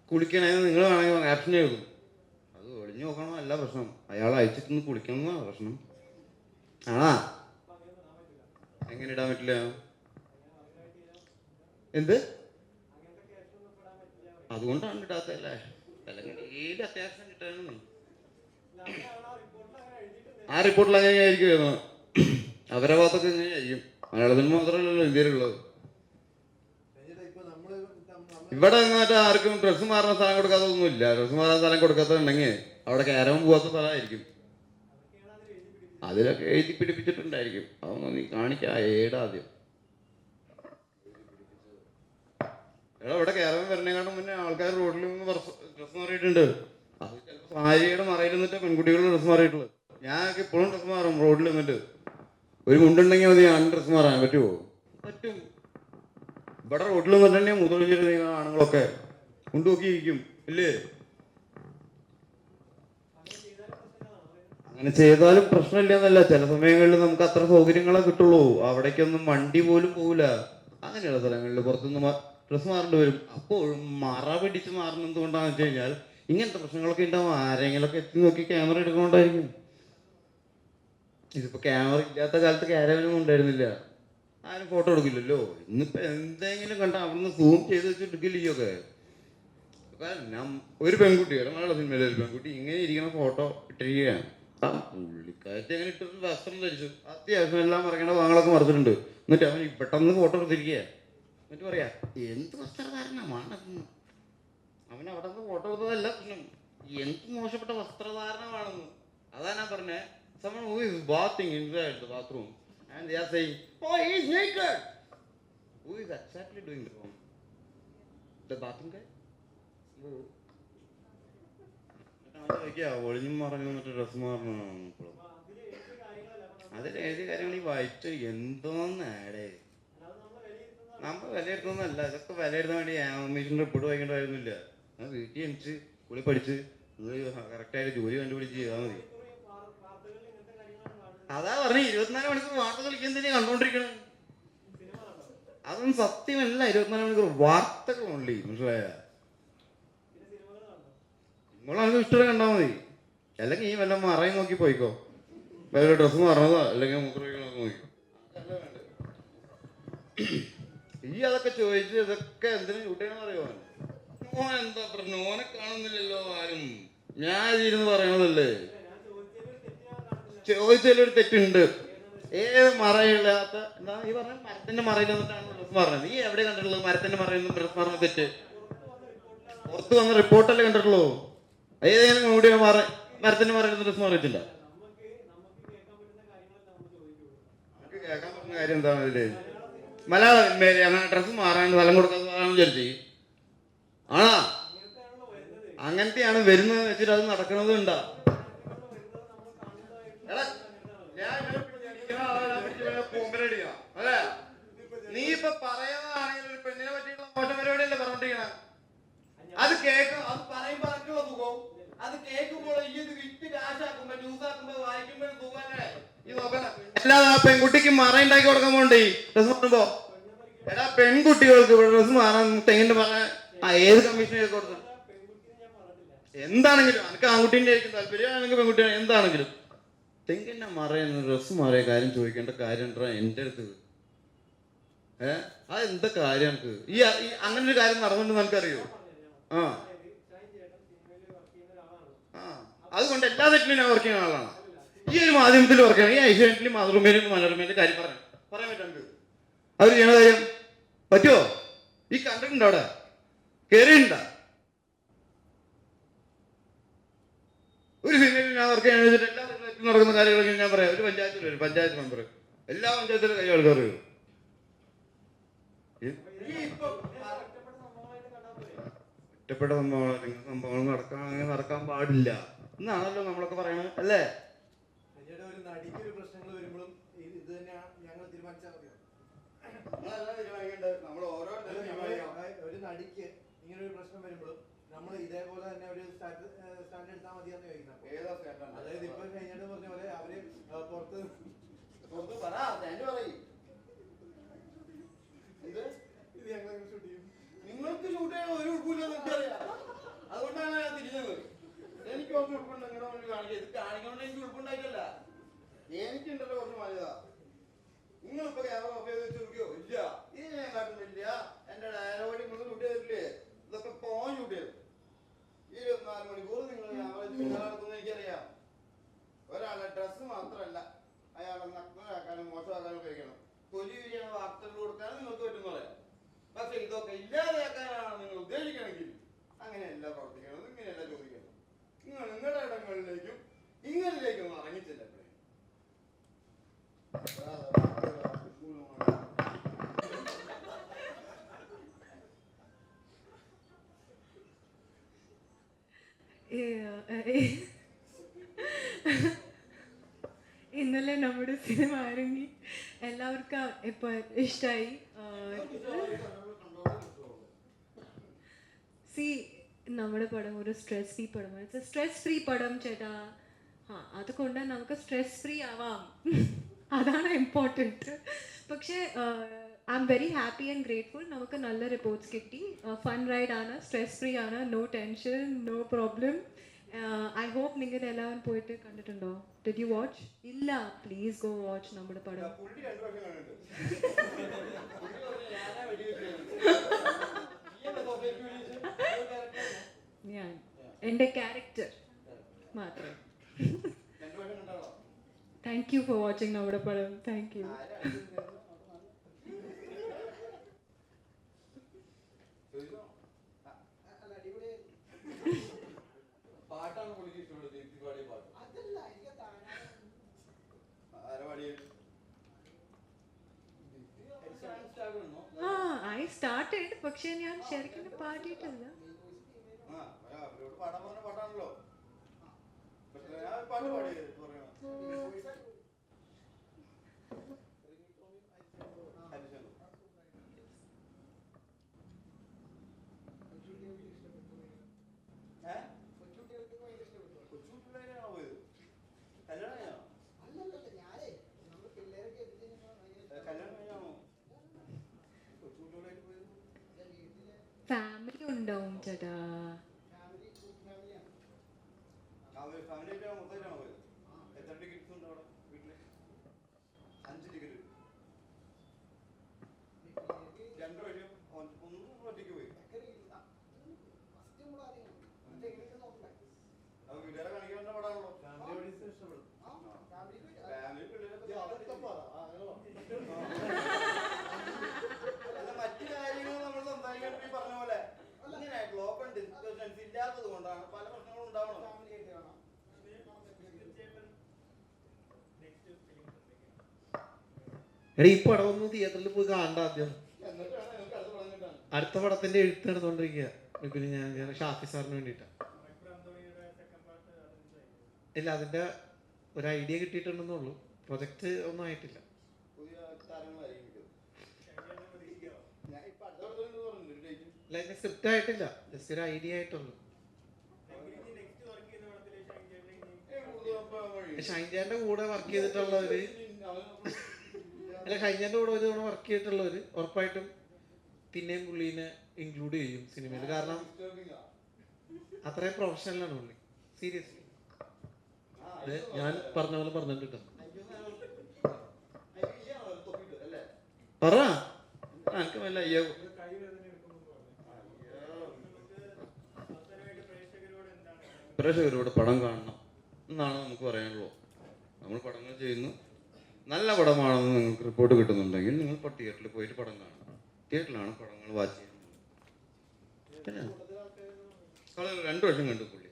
കുളിക്കണേന്ന് നിങ്ങൾ വേണമെങ്കിൽ ക്യാപ്ഷൻ എഴുതും. അത് ഒളിഞ്ഞു നോക്കണമല്ല പ്രശ്നം, അയാൾ അയച്ചിട്ടൊന്ന് കുളിക്കണം എന്നാ പ്രശ്നം. എങ്ങനെ ഇടാൻ പറ്റില്ല? എന്ത് അതുകൊണ്ടാണ് ഇടാത്തല്ലേ, അല്ലെങ്കിൽ ഏത് അത്യാവശ്യം കിട്ടാനും ആ റിപ്പോർട്ടിൽ അങ്ങനെ ആയിരിക്കും. അവരെ ഭാഗത്തൊക്കെ ഇങ്ങനെയായിരിക്കും. മലയാളത്തിൽ മാത്രമല്ലല്ലോ ഇന്ത്യയിലുള്ളത്. ഇവിടെ എന്നിട്ട് ആർക്കും ഡ്രസ്സ് മാറുന്ന സ്ഥലം കൊടുക്കാത്തതൊന്നുമില്ല. ഡ്രസ്സ് മാറാൻ സ്ഥലം കൊടുക്കാത്തതുണ്ടെങ്കിൽ അവിടെ കയറാൻ പോകാത്ത സ്ഥലമായിരിക്കും. അതിലൊക്കെ എഴുതി പിടിപ്പിച്ചിട്ടുണ്ടായിരിക്കും. അതൊന്നും നീ കാണിക്കാ ഏടാദ്യം. എടാ ഇവിടെ കയറാൻ വരണേക്കാളും മുന്നേ ആൾക്കാർ റോഡിൽ നിന്ന് ഡ്രസ്സ് മാറിയിട്ടുണ്ട്. അത് ചിലപ്പോൾ സാരിയുടെ മറയിൽ നിന്നിട്ട് പെൺകുട്ടികളുടെ ഡ്രസ്സ് മാറിയിട്ടുള്ളത്. ഞാനൊക്കെ ഇപ്പോഴും ഡ്രസ്സ് മാറും റോഡിൽ നിന്നിട്ട്. ഒരു മുണ്ടുണ്ടെങ്കിൽ മതി ഞാൻ ഡ്രസ്സ് മാറാൻ പറ്റുമോ? പറ്റും. ഇവിടെ റോഡിൽ നിന്നിട്ടുണ്ടെങ്കിൽ മുതലിച്ചിട്ട് ആണുങ്ങളൊക്കെ മുണ്ട് നോക്കിയിരിക്കും ഇല്ലേ? അങ്ങനെ ചെയ്താലും പ്രശ്നമില്ല എന്നല്ല, ചില സമയങ്ങളിൽ നമുക്ക് അത്ര സൗകര്യങ്ങളെ കിട്ടുള്ളൂ. അവിടേക്കൊന്നും വണ്ടി പോലും പോകില്ല. അങ്ങനെയുള്ള സ്ഥലങ്ങളിൽ പുറത്തുനിന്ന് ഡ്രസ്സ് മാറേണ്ടി വരും. അപ്പോഴും മറ പിടിച്ച് മാറുന്നത് എന്തുകൊണ്ടാണെന്ന് വെച്ച് കഴിഞ്ഞാൽ ഇങ്ങനത്തെ പ്രശ്നങ്ങളൊക്കെ ഉണ്ടാവും. ആരെങ്കിലൊക്കെ എത്തി നോക്കി ക്യാമറ എടുക്കണോണ്ടായിരിക്കും. ഇതിപ്പോ ക്യാമറ ഇല്ലാത്ത കാലത്ത് ക്യാരവനൊന്നും ഉണ്ടായിരുന്നില്ല. ആരും ഫോട്ടോ എടുക്കില്ലല്ലോ. ഇന്നിപ്പോ എന്തെങ്കിലും കണ്ട അവിടുന്ന് സൂം ചെയ്ത് വെച്ച് എടുക്കില്ലൊക്കെ. ഒരു പെൺകുട്ടിയുടെ മലയാള സിനിമയിലെ ഒരു പെൺകുട്ടി ഇങ്ങനെ ഇരിക്കുന്ന ഫോട്ടോ ഇട്ടിരിക്കുകയാണ്. പുള്ളിക്കാരത്തി അങ്ങനെ ഇട്ടൊരു വസ്ത്രം ധരിച്ചു, അത്യാവശ്യം എല്ലാം മറക്കേണ്ട ഭാഗങ്ങളൊക്കെ മറന്നിട്ടുണ്ട്. എന്നിട്ട് അവൻ പെട്ടെന്ന് ഫോട്ടോ എടുത്തിരിക്കുക. എന്നിട്ട് പറയാ എന്ത് വസ്ത്രധാരണമാണെന്ന്. അവൻ അവിടെ നിന്ന് ഫോട്ടോ എടുത്തതല്ല പ്രശ്നം, എന്ത് മോശപ്പെട്ട വസ്ത്രധാരണമാണെന്ന്. അതാ ഞാൻ പറഞ്ഞേ. Someone who is bathing inside the bathroom and they are saying, "Oh, he is naked." Who is exactly doing the wrong? The bathroom guy? ഒളിഞ്ഞും മറഞ്ഞു വന്നിട്ട് ഡ്രസ് മാറണം. അതിൽ എഴുതിയ കാര്യങ്ങൾ ഈ വായിച്ച് എന്തോന്നാടേ. നമ്മൾ വിലയിരുത്തുന്നല്ല, ഇതൊക്കെ വിലയിരുത്താൻ വേണ്ടി ആമിഷൻ്റെ റിപ്പോർട്ട് വായിക്കേണ്ടതായിരുന്നില്ല. ഞാൻ വീട്ടിൽ ജനിച്ച് പുള്ളി പഠിച്ച് കറക്റ്റായിട്ട് ജോലി കണ്ടുപിടിച്ച് ചെയ്താൽ മതി. അതാ പറഞ്ഞ 24 മണിക്കൂർ വാർത്ത കളിക്കുന്നതിനെ കണ്ടോണ്ടിരിക്കണം. അതൊന്നും സത്യമല്ല. 24 മണിക്കൂർ വാർത്തകൾ ഉള്ളി, മനസ്സിലായ? നിങ്ങളത് ഇഷ്ടം കണ്ടാൽ മതി. അല്ലെങ്കിൽ ഈ വല്ല മറയും നോക്കി പോയിക്കോ. വേറെ ഡ്രസ്സ് മാറണതോ അല്ലെങ്കിൽ മൂത്രമൊഴിക്കണോ നോക്കിക്കോ. ഈ അതൊക്കെ ചോദിച്ച് ഇതൊക്കെ എന്തിനും ചൂട്ടേന്ന് പറയുമോ? ഓൻ എന്താ പറഞ്ഞു? ഓനെ കാണുന്നില്ലല്ലോ ആരും. ഞാൻ ഇതിരുന്ന് പറയണതല്ലേ. ചോദിച്ചതിലൊരു തെറ്റുണ്ട്. ഏത് മറയില്ലാത്ത എന്താ ഈ പറഞ്ഞ മരത്തിന്റെ മറയിൽ നിന്നിട്ടാണ് ഡ്രസ് പറഞ്ഞത്. ഈ എവിടെ കണ്ടിട്ടുള്ളത് മരത്തിന്റെ മറയിൽ നിന്ന് ഡ്രസ് പറഞ്ഞ തെറ്റ്? പുറത്ത് വന്ന റിപ്പോർട്ടല്ലേ കണ്ടിട്ടുള്ളൂ. ഏതെങ്കിലും കൂടി മരത്തിന്റെ മറയിൽ നിന്ന് ഡ്രസ് മാറിയിട്ടില്ല. നമുക്ക് കേൾക്കാൻ പറ്റുന്ന കാര്യം എന്താണ് ഇതില്? മലയാള സിനിമയില് അങ്ങനെ ഡ്രസ് മാറാൻ സ്ഥലം കൊടുക്കാത്തതാണെന്ന് വിചാരിച്ചു ആണോ? അങ്ങനത്തെയാണ് വരുന്നത് വെച്ചിട്ട് അത് നടക്കുന്നത് ഉണ്ടാ. അല്ലേ? നീ ഇപ്പൊ പറയുന്നതാണെങ്കിൽ ഒരു പെണ്ണിനെ പറ്റിയിട്ടുള്ള മോശം പരിപാടിയല്ലേ പറഞ്ഞോണ്ടിരിക്കണ. അത് കേൾക്കും, അത് പറയുമ്പോ അനക്കുള്ള സുഖം. അത് കേൾക്കുമ്പോൾ ഈ ഇത് വിറ്റ് കാശാക്കുമ്പോ ന്യൂസ് ആക്കുമ്പോ വായിക്കുമ്പോഴും സുഖമല്ലേ ഈ നോക്കണം. അല്ലാതെ ആ പെൺകുട്ടിക്ക് മറ ഉണ്ടാക്കി കൊടുക്കാൻ പോണ്ടേ ഡ്രസ് മാറുമ്പോ? എടാ പെൺകുട്ടികൾക്ക് ഇവിടെ ഡ്രസ് മാറാൻ തെങ്ങിന്റെ മറ ഏത് കമ്മീഷൻ ചെയ്ത് കൊടുത്തു? എന്താണെങ്കിലും എനിക്ക് ആൺകുട്ടീൻ്റെ ആയിരിക്കും താല്പര്യം, അല്ലെങ്കിൽ പെൺകുട്ടിയാണ്, എന്താണെങ്കിലും തെങ്ങിന്റെ മറയുന്ന ഡ്രസ് മാറിയ കാര്യം ചോദിക്കേണ്ട കാര്യം ഉണ്ടോ എൻ്റെ അടുത്ത്? അതെന്താ കാര്യം? എനിക്ക് ഈ അങ്ങനെ ഒരു കാര്യം നടന്നിട്ടുണ്ടെന്ന് എനിക്കറിയോ? അതുകൊണ്ട് എല്ലാ സെറ്റിലും ഞാൻ വർക്ക് ചെയ്യുന്ന ആളാണ്. ഈ ഒരു മാധ്യമത്തിൽ വർക്ക് ചെയ്യണം. ഈ ഏഷ്യാനെറ്റിലും മാതൃഭൂമിയിലും മനോരമയിലും കാര്യം പറയാൻ പറ്റും നമുക്ക്. അവർ ചെയ്യണ കാര്യം പറ്റുമോ? ഈ കണ്ടിട്ടുണ്ടോ? അവിടെ കയറിയിട്ടുണ്ടോ? ഒരു സിനിമയിൽ ഞാൻ വർക്ക് ചെയ്യാൻ വെച്ചിട്ട് എല്ലാ സെറ്റിലും നടക്കുന്ന കാര്യങ്ങളൊക്കെ ഞാൻ പറയാം. ഒരു പഞ്ചായത്ത് മെമ്പർ എല്ലാ പഞ്ചായത്തിലും കൈ ആൾക്കാർ വരും. ഒറ്റപ്പെട്ട സംഭവങ്ങൾ നടക്കാൻ പാടില്ല എന്നാണല്ലോ നമ്മളൊക്കെ പറയണത് അല്ലേ? ഒരു നടിക്കൊരു പ്രശ്നങ്ങൾ വരുമ്പോഴും ഇത് തന്നെയാണ് ഞങ്ങൾ തീരുമാനിച്ചാൽ മതിയോ? ഒരു നടിക്ക് ഇങ്ങനെ ഒരു പ്രശ്നം വരുമ്പോഴും നമ്മൾ ഇതേപോലെ തന്നെ ഒരു സ്റ്റാൻഡ് എടുത്താൽ മതിയാന്ന് ചോദിക്കണം. അതായത് ഇപ്പൊ കഴിഞ്ഞിട്ട് പറഞ്ഞ പോലെ അവര് പുറത്ത് ഇത് ഞങ്ങൾ ഷൂട്ട് ചെയ്യും. നിങ്ങൾക്ക് ഷൂട്ട് ചെയ്യാൻ ഒരു ഉൾപ്പില്ലെന്ന് എനിക്കറിയാം. അതുകൊണ്ടാണ് ഞാൻ തിരിഞ്ഞത്. എനിക്ക് കുറച്ച് ഉൾപ്പുണ്ട്. നിങ്ങളുടെ മുന്നിൽ കാണിക്കുക. ഇത് കാണിക്കൊണ്ട് എനിക്ക് ഉൾപ്പുണ്ടായിട്ടല്ല, എനിക്കുണ്ടല്ലോ കുറച്ച് മര്യാദ. നിങ്ങളിപ്പോ ക്യാമറ ഉപയോഗിച്ച് നോക്കിയോ? ഇല്ല. ഇത് ഞാൻ കാട്ടുന്നില്ല. എന്റെ ഡയലോഗ് നിങ്ങൾ ഷൂട്ട് ചെയ്തിട്ടില്ലേ? ഇതൊക്കെ ഫോൺ ഷൂട്ട് ചെയ്തു 24 മണിക്കൂർ നിങ്ങൾ നടത്തുന്ന എനിക്കറിയാം. ഒരാളുടെ ഡ്രസ്സ് മാത്രമല്ല അയാളെ നഗ്നരാക്കാനും മോശമാക്കാനും ഉപയോഗിക്കണം. തൊലി വിരിയാണ് വാർത്തകൾ കൊടുക്കാനും നിങ്ങൾക്ക് പറ്റുന്ന പറയാം. പക്ഷെ ഇതൊക്കെ ഇല്ലാതെയാക്കാനാണ് നിങ്ങൾ ഉദ്ദേശിക്കണമെങ്കിൽ അങ്ങനെയല്ല പ്രവർത്തിക്കണം, ഇങ്ങനെയല്ല ചോദിക്കണം. നിങ്ങൾ നിങ്ങളുടെ ഇടങ്ങളിലേക്കും ഇങ്ങനിലേക്കും ഇറങ്ങിച്ചില്ല. ഇന്നലെ നമ്മുടെ സിനിമ ഇറങ്ങി എല്ലാവർക്കും ഇപ്പോൾ ഇഷ്ടമായി. സി നമ്മുടെ പടം ഒരു സ്ട്രെസ് ഫ്രീ പടമാണ്. ഇറ്റ്സ് എ സ്ട്രെസ് ഫ്രീ പടം ചേട്ടാ. അതുകൊണ്ട് നമുക്ക് സ്ട്രെസ് ഫ്രീ ആവാം, അതാണ് ഇമ്പോർട്ടൻറ്റ്. പക്ഷേ I'm very happy and grateful. നമുക്ക് നല്ല റിപ്പോർട്ട്സ് കിട്ടി. ഫൺ റൈഡ് ആണ്, സ്ട്രെസ് ഫ്രീ ആണ്, no tension, no problem. I hope നിങ്ങൾ എല്ലാവരും പോയിട്ട് കണ്ടിട്ടുണ്ടോ? Did you watch? ഇല്ല, പ്ലീസ് ഗോ വാച്ച് നമ്മുടെ പടം. ഞാൻ എൻ്റെ ക്യാരക്ടർ മാത്രം. താങ്ക് യു ഫോർ വാച്ചിങ് നമ്മുടെ പടം. Thank you. പാട്ടാണ് പുള്ളിക്ക് ഇഷ്ടമുള്ളത്, ദീപ്തി പാടിയ പാട്ട്. ഐ സ്റ്റാർട്ടഡ്, പക്ഷെ ഞാൻ ശരിക്കും പാടിയിട്ടില്ല. അവരോട് പാടാൻ പറഞ്ഞ പാട്ടാണല്ലോ. പക്ഷെ ഞാൻ പാട്ട് പാടി ഫാമിലി ഉണ്ടാവും ചേട്ടാ. ഫാമിലിയായിട്ടാണ് മൊത്തമായിട്ടാണ് പോയത്. എത്ര ടിക്കറ്റ്സ് ഉണ്ട് അവിടെ വീട്ടില്? 5 ടിക്കറ്റ്. 2 വഴിയും ഒന്നും ഒറ്റയ്ക്ക് പോയി. അത് വീട്ടുകാരെ കാണിക്കേണ്ട പടാണല്ലോ. ഫാമിലി ഇഷ്ടപ്പെടും. ഫാമിലി മറ്റു കാര്യങ്ങൾ നമ്മൾ സംസാരിക്കാൻ പറഞ്ഞ പോലെ ഇങ്ങനെയായിട്ടുള്ള ഓപ്പൺ ഡിസ്കഷൻസ് ഇല്ലാത്തത് കൊണ്ടാണ് പല പ്രശ്നങ്ങളും ഉണ്ടാവണം. എടാ, ഈ പടം ഒന്ന് തിയേറ്ററിൽ പോയി കാണണ്ട ആദ്യം. അടുത്ത പടത്തിന്റെ എഴുത്ത് നടന്നുകൊണ്ടിരിക്കുക. പിന്നെ ഞാൻ ഷാഫി സാറിന് വേണ്ടിയിട്ടാണ്. ഇല്ല, അതിന്റെ ഒരു ഐഡിയ കിട്ടിയിട്ടുണ്ടെന്നുള്ളൂ. പ്രൊജക്ട് ഒന്നും ആയിട്ടില്ല. സ്ക്രിപ്റ്റ് ആയിട്ടില്ല, ജസ്റ്റ് ഒരു ഐഡിയ ആയിട്ടുള്ളൂ. ഷൈൻജാന്റെ കൂടെ വർക്ക് ചെയ്തിട്ടുള്ളവര് ഷൈൻജാന്റെ കൂടെ ഒരു തവണ വർക്ക് ചെയ്തിട്ടുള്ളവര് ഉറപ്പായിട്ടും പിന്നെയും പുള്ളീനെ ഇൻക്ലൂഡ് ചെയ്യും സിനിമയിൽ. കാരണം അത്രയും പ്രൊഫഷണലാണ് പുള്ളി. സീരിയസ്ലി ഞാൻ പറഞ്ഞ പോലെ പറഞ്ഞിട്ടുണ്ട്. പറ, എനിക്ക് വല്ല അയ്യോ. പ്രേക്ഷകരോട് പടം കാണണം എന്നാണ് നമുക്ക് പറയാനുള്ളൂ. നമ്മൾ പടങ്ങൾ ചെയ്യുന്നു, നല്ല പടമാണെന്ന് നിങ്ങൾക്ക് റിപ്പോർട്ട് കിട്ടുന്നുണ്ടെങ്കിൽ നിങ്ങൾ തിയേറ്ററിൽ പോയിട്ട് പടം കാണണം. തിയേറ്ററിലാണ് പടങ്ങൾ വാച്ച് ചെയ്യുന്നത്. 2 വർഷം കണ്ടു പുള്ളി.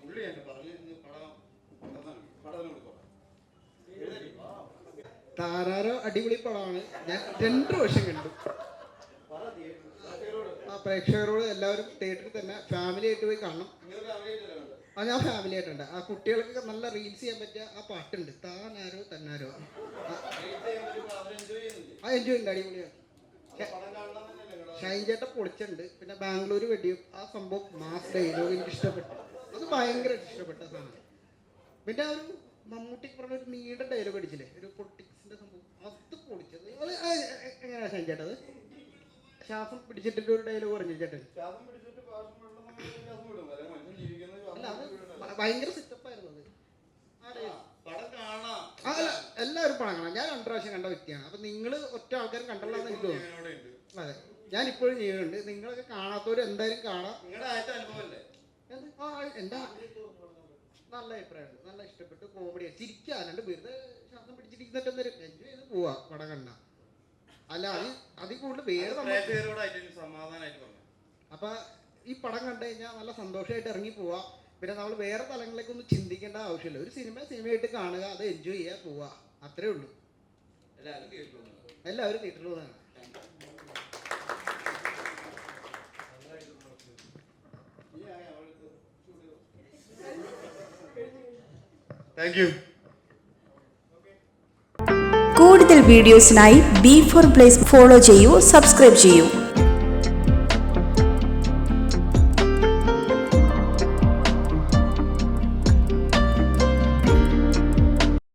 പുള്ളി എന്നെ പറഞ്ഞു താരാരോ അടിപൊളി പടമാണ്. ഞാൻ 2 വർഷം കണ്ടു. ആ പ്രേക്ഷകരോട് എല്ലാവരും തിയേറ്ററിൽ തന്നെ ഫാമിലി ആയിട്ട് പോയി കാണണം. ഞാൻ ഫാമിലി ആയിട്ടുണ്ട്. ആ കുട്ടികൾക്ക് നല്ല റീൽസ് ചെയ്യാൻ പറ്റിയ ആ പാട്ടുണ്ട്, താനാരോ തന്നാരോ. ആ എൻജോയ് ഉണ്ട്, അടിപൊളിയാണ്. ഷൈൻ ചേട്ടൻ പൊളിച്ചുണ്ട്. പിന്നെ ബാംഗ്ലൂർ വെടിയും ആ സംഭവം മാസ് ഡയലോഗ് എനിക്ക് ഇഷ്ടപ്പെട്ടു. അത് ഭയങ്കരമായിട്ട് ഇഷ്ടപ്പെട്ട സാധനം. പിന്നെ ആ ഒരു മമ്മൂട്ടിക്ക് പറഞ്ഞ ഒരു നീണ്ട ഡയലോഗ് അടിച്ചില്ലേ, ഒരു പൊളിറ്റിക്സിന്റെ സംഭവം, അത് പൊളിച്ചത്. അത് എങ്ങനെയാ ഷൈൻ ചേട്ടൻ? അത് ശ്വാസം പിടിച്ചിട്ട് ഒരു ഡയലോഗ് പറഞ്ഞു ചേട്ടൻ. അല്ല, അത് ഭയങ്കര സെറ്റപ്പായിരുന്നു. അത് അല്ല, എല്ലാവരും പടം കാണാം. ഞാൻ 2 പ്രാവശ്യം കണ്ട വ്യക്തിയാണ്. അപ്പൊ നിങ്ങൾ ഒറ്റ ആൾക്കാരും കണ്ടല്ലോ എന്ന് എനിക്ക് തോന്നുന്നു. അതെ. ഞാൻ ഇപ്പോഴും ചെയ്യുന്നുണ്ട്. നിങ്ങളൊക്കെ കാണാത്തവർ എന്തായാലും കാണാം. നിങ്ങളുടെ ആദ്യത്തെ അനുഭവമല്ലേ? എൻ്റെ നല്ല അഭിപ്രായമുണ്ട്, നല്ല ഇഷ്ടപ്പെട്ടു. കോമഡി ചിരിക്കാനുണ്ട്, വെറുതെ ശ്വാസം പിടിച്ചിരിക്കുന്നിട്ട് എൻജോയ് ചെയ്ത് പോവാ പടം കണ്ട. അല്ല അതിൽ കൂടുതൽ വേറെ സമാധാനമായിട്ട് പറഞ്ഞു. അപ്പം ഈ പടം കണ്ടു കഴിഞ്ഞാൽ നല്ല സന്തോഷമായിട്ട് ഇറങ്ങി പോവാ. പിന്നെ നമ്മൾ വേറെ തലങ്ങളിലേക്കൊന്നും ചിന്തിക്കേണ്ട ആവശ്യമില്ല. ഒരു സിനിമയായിട്ട് കാണുക, അത് എൻജോയ് ചെയ്യുക, പോവുക, അത്രേ ഉള്ളൂ. എല്ലാവരും തിയേറ്ററിൽ വന്നാണ്. Thank you. കൂടുതൽ വീഡിയോസിനായി B4 Place ഫോളോ ചെയ്യൂ, സബ്സ്ക്രൈബ് ചെയ്യൂ.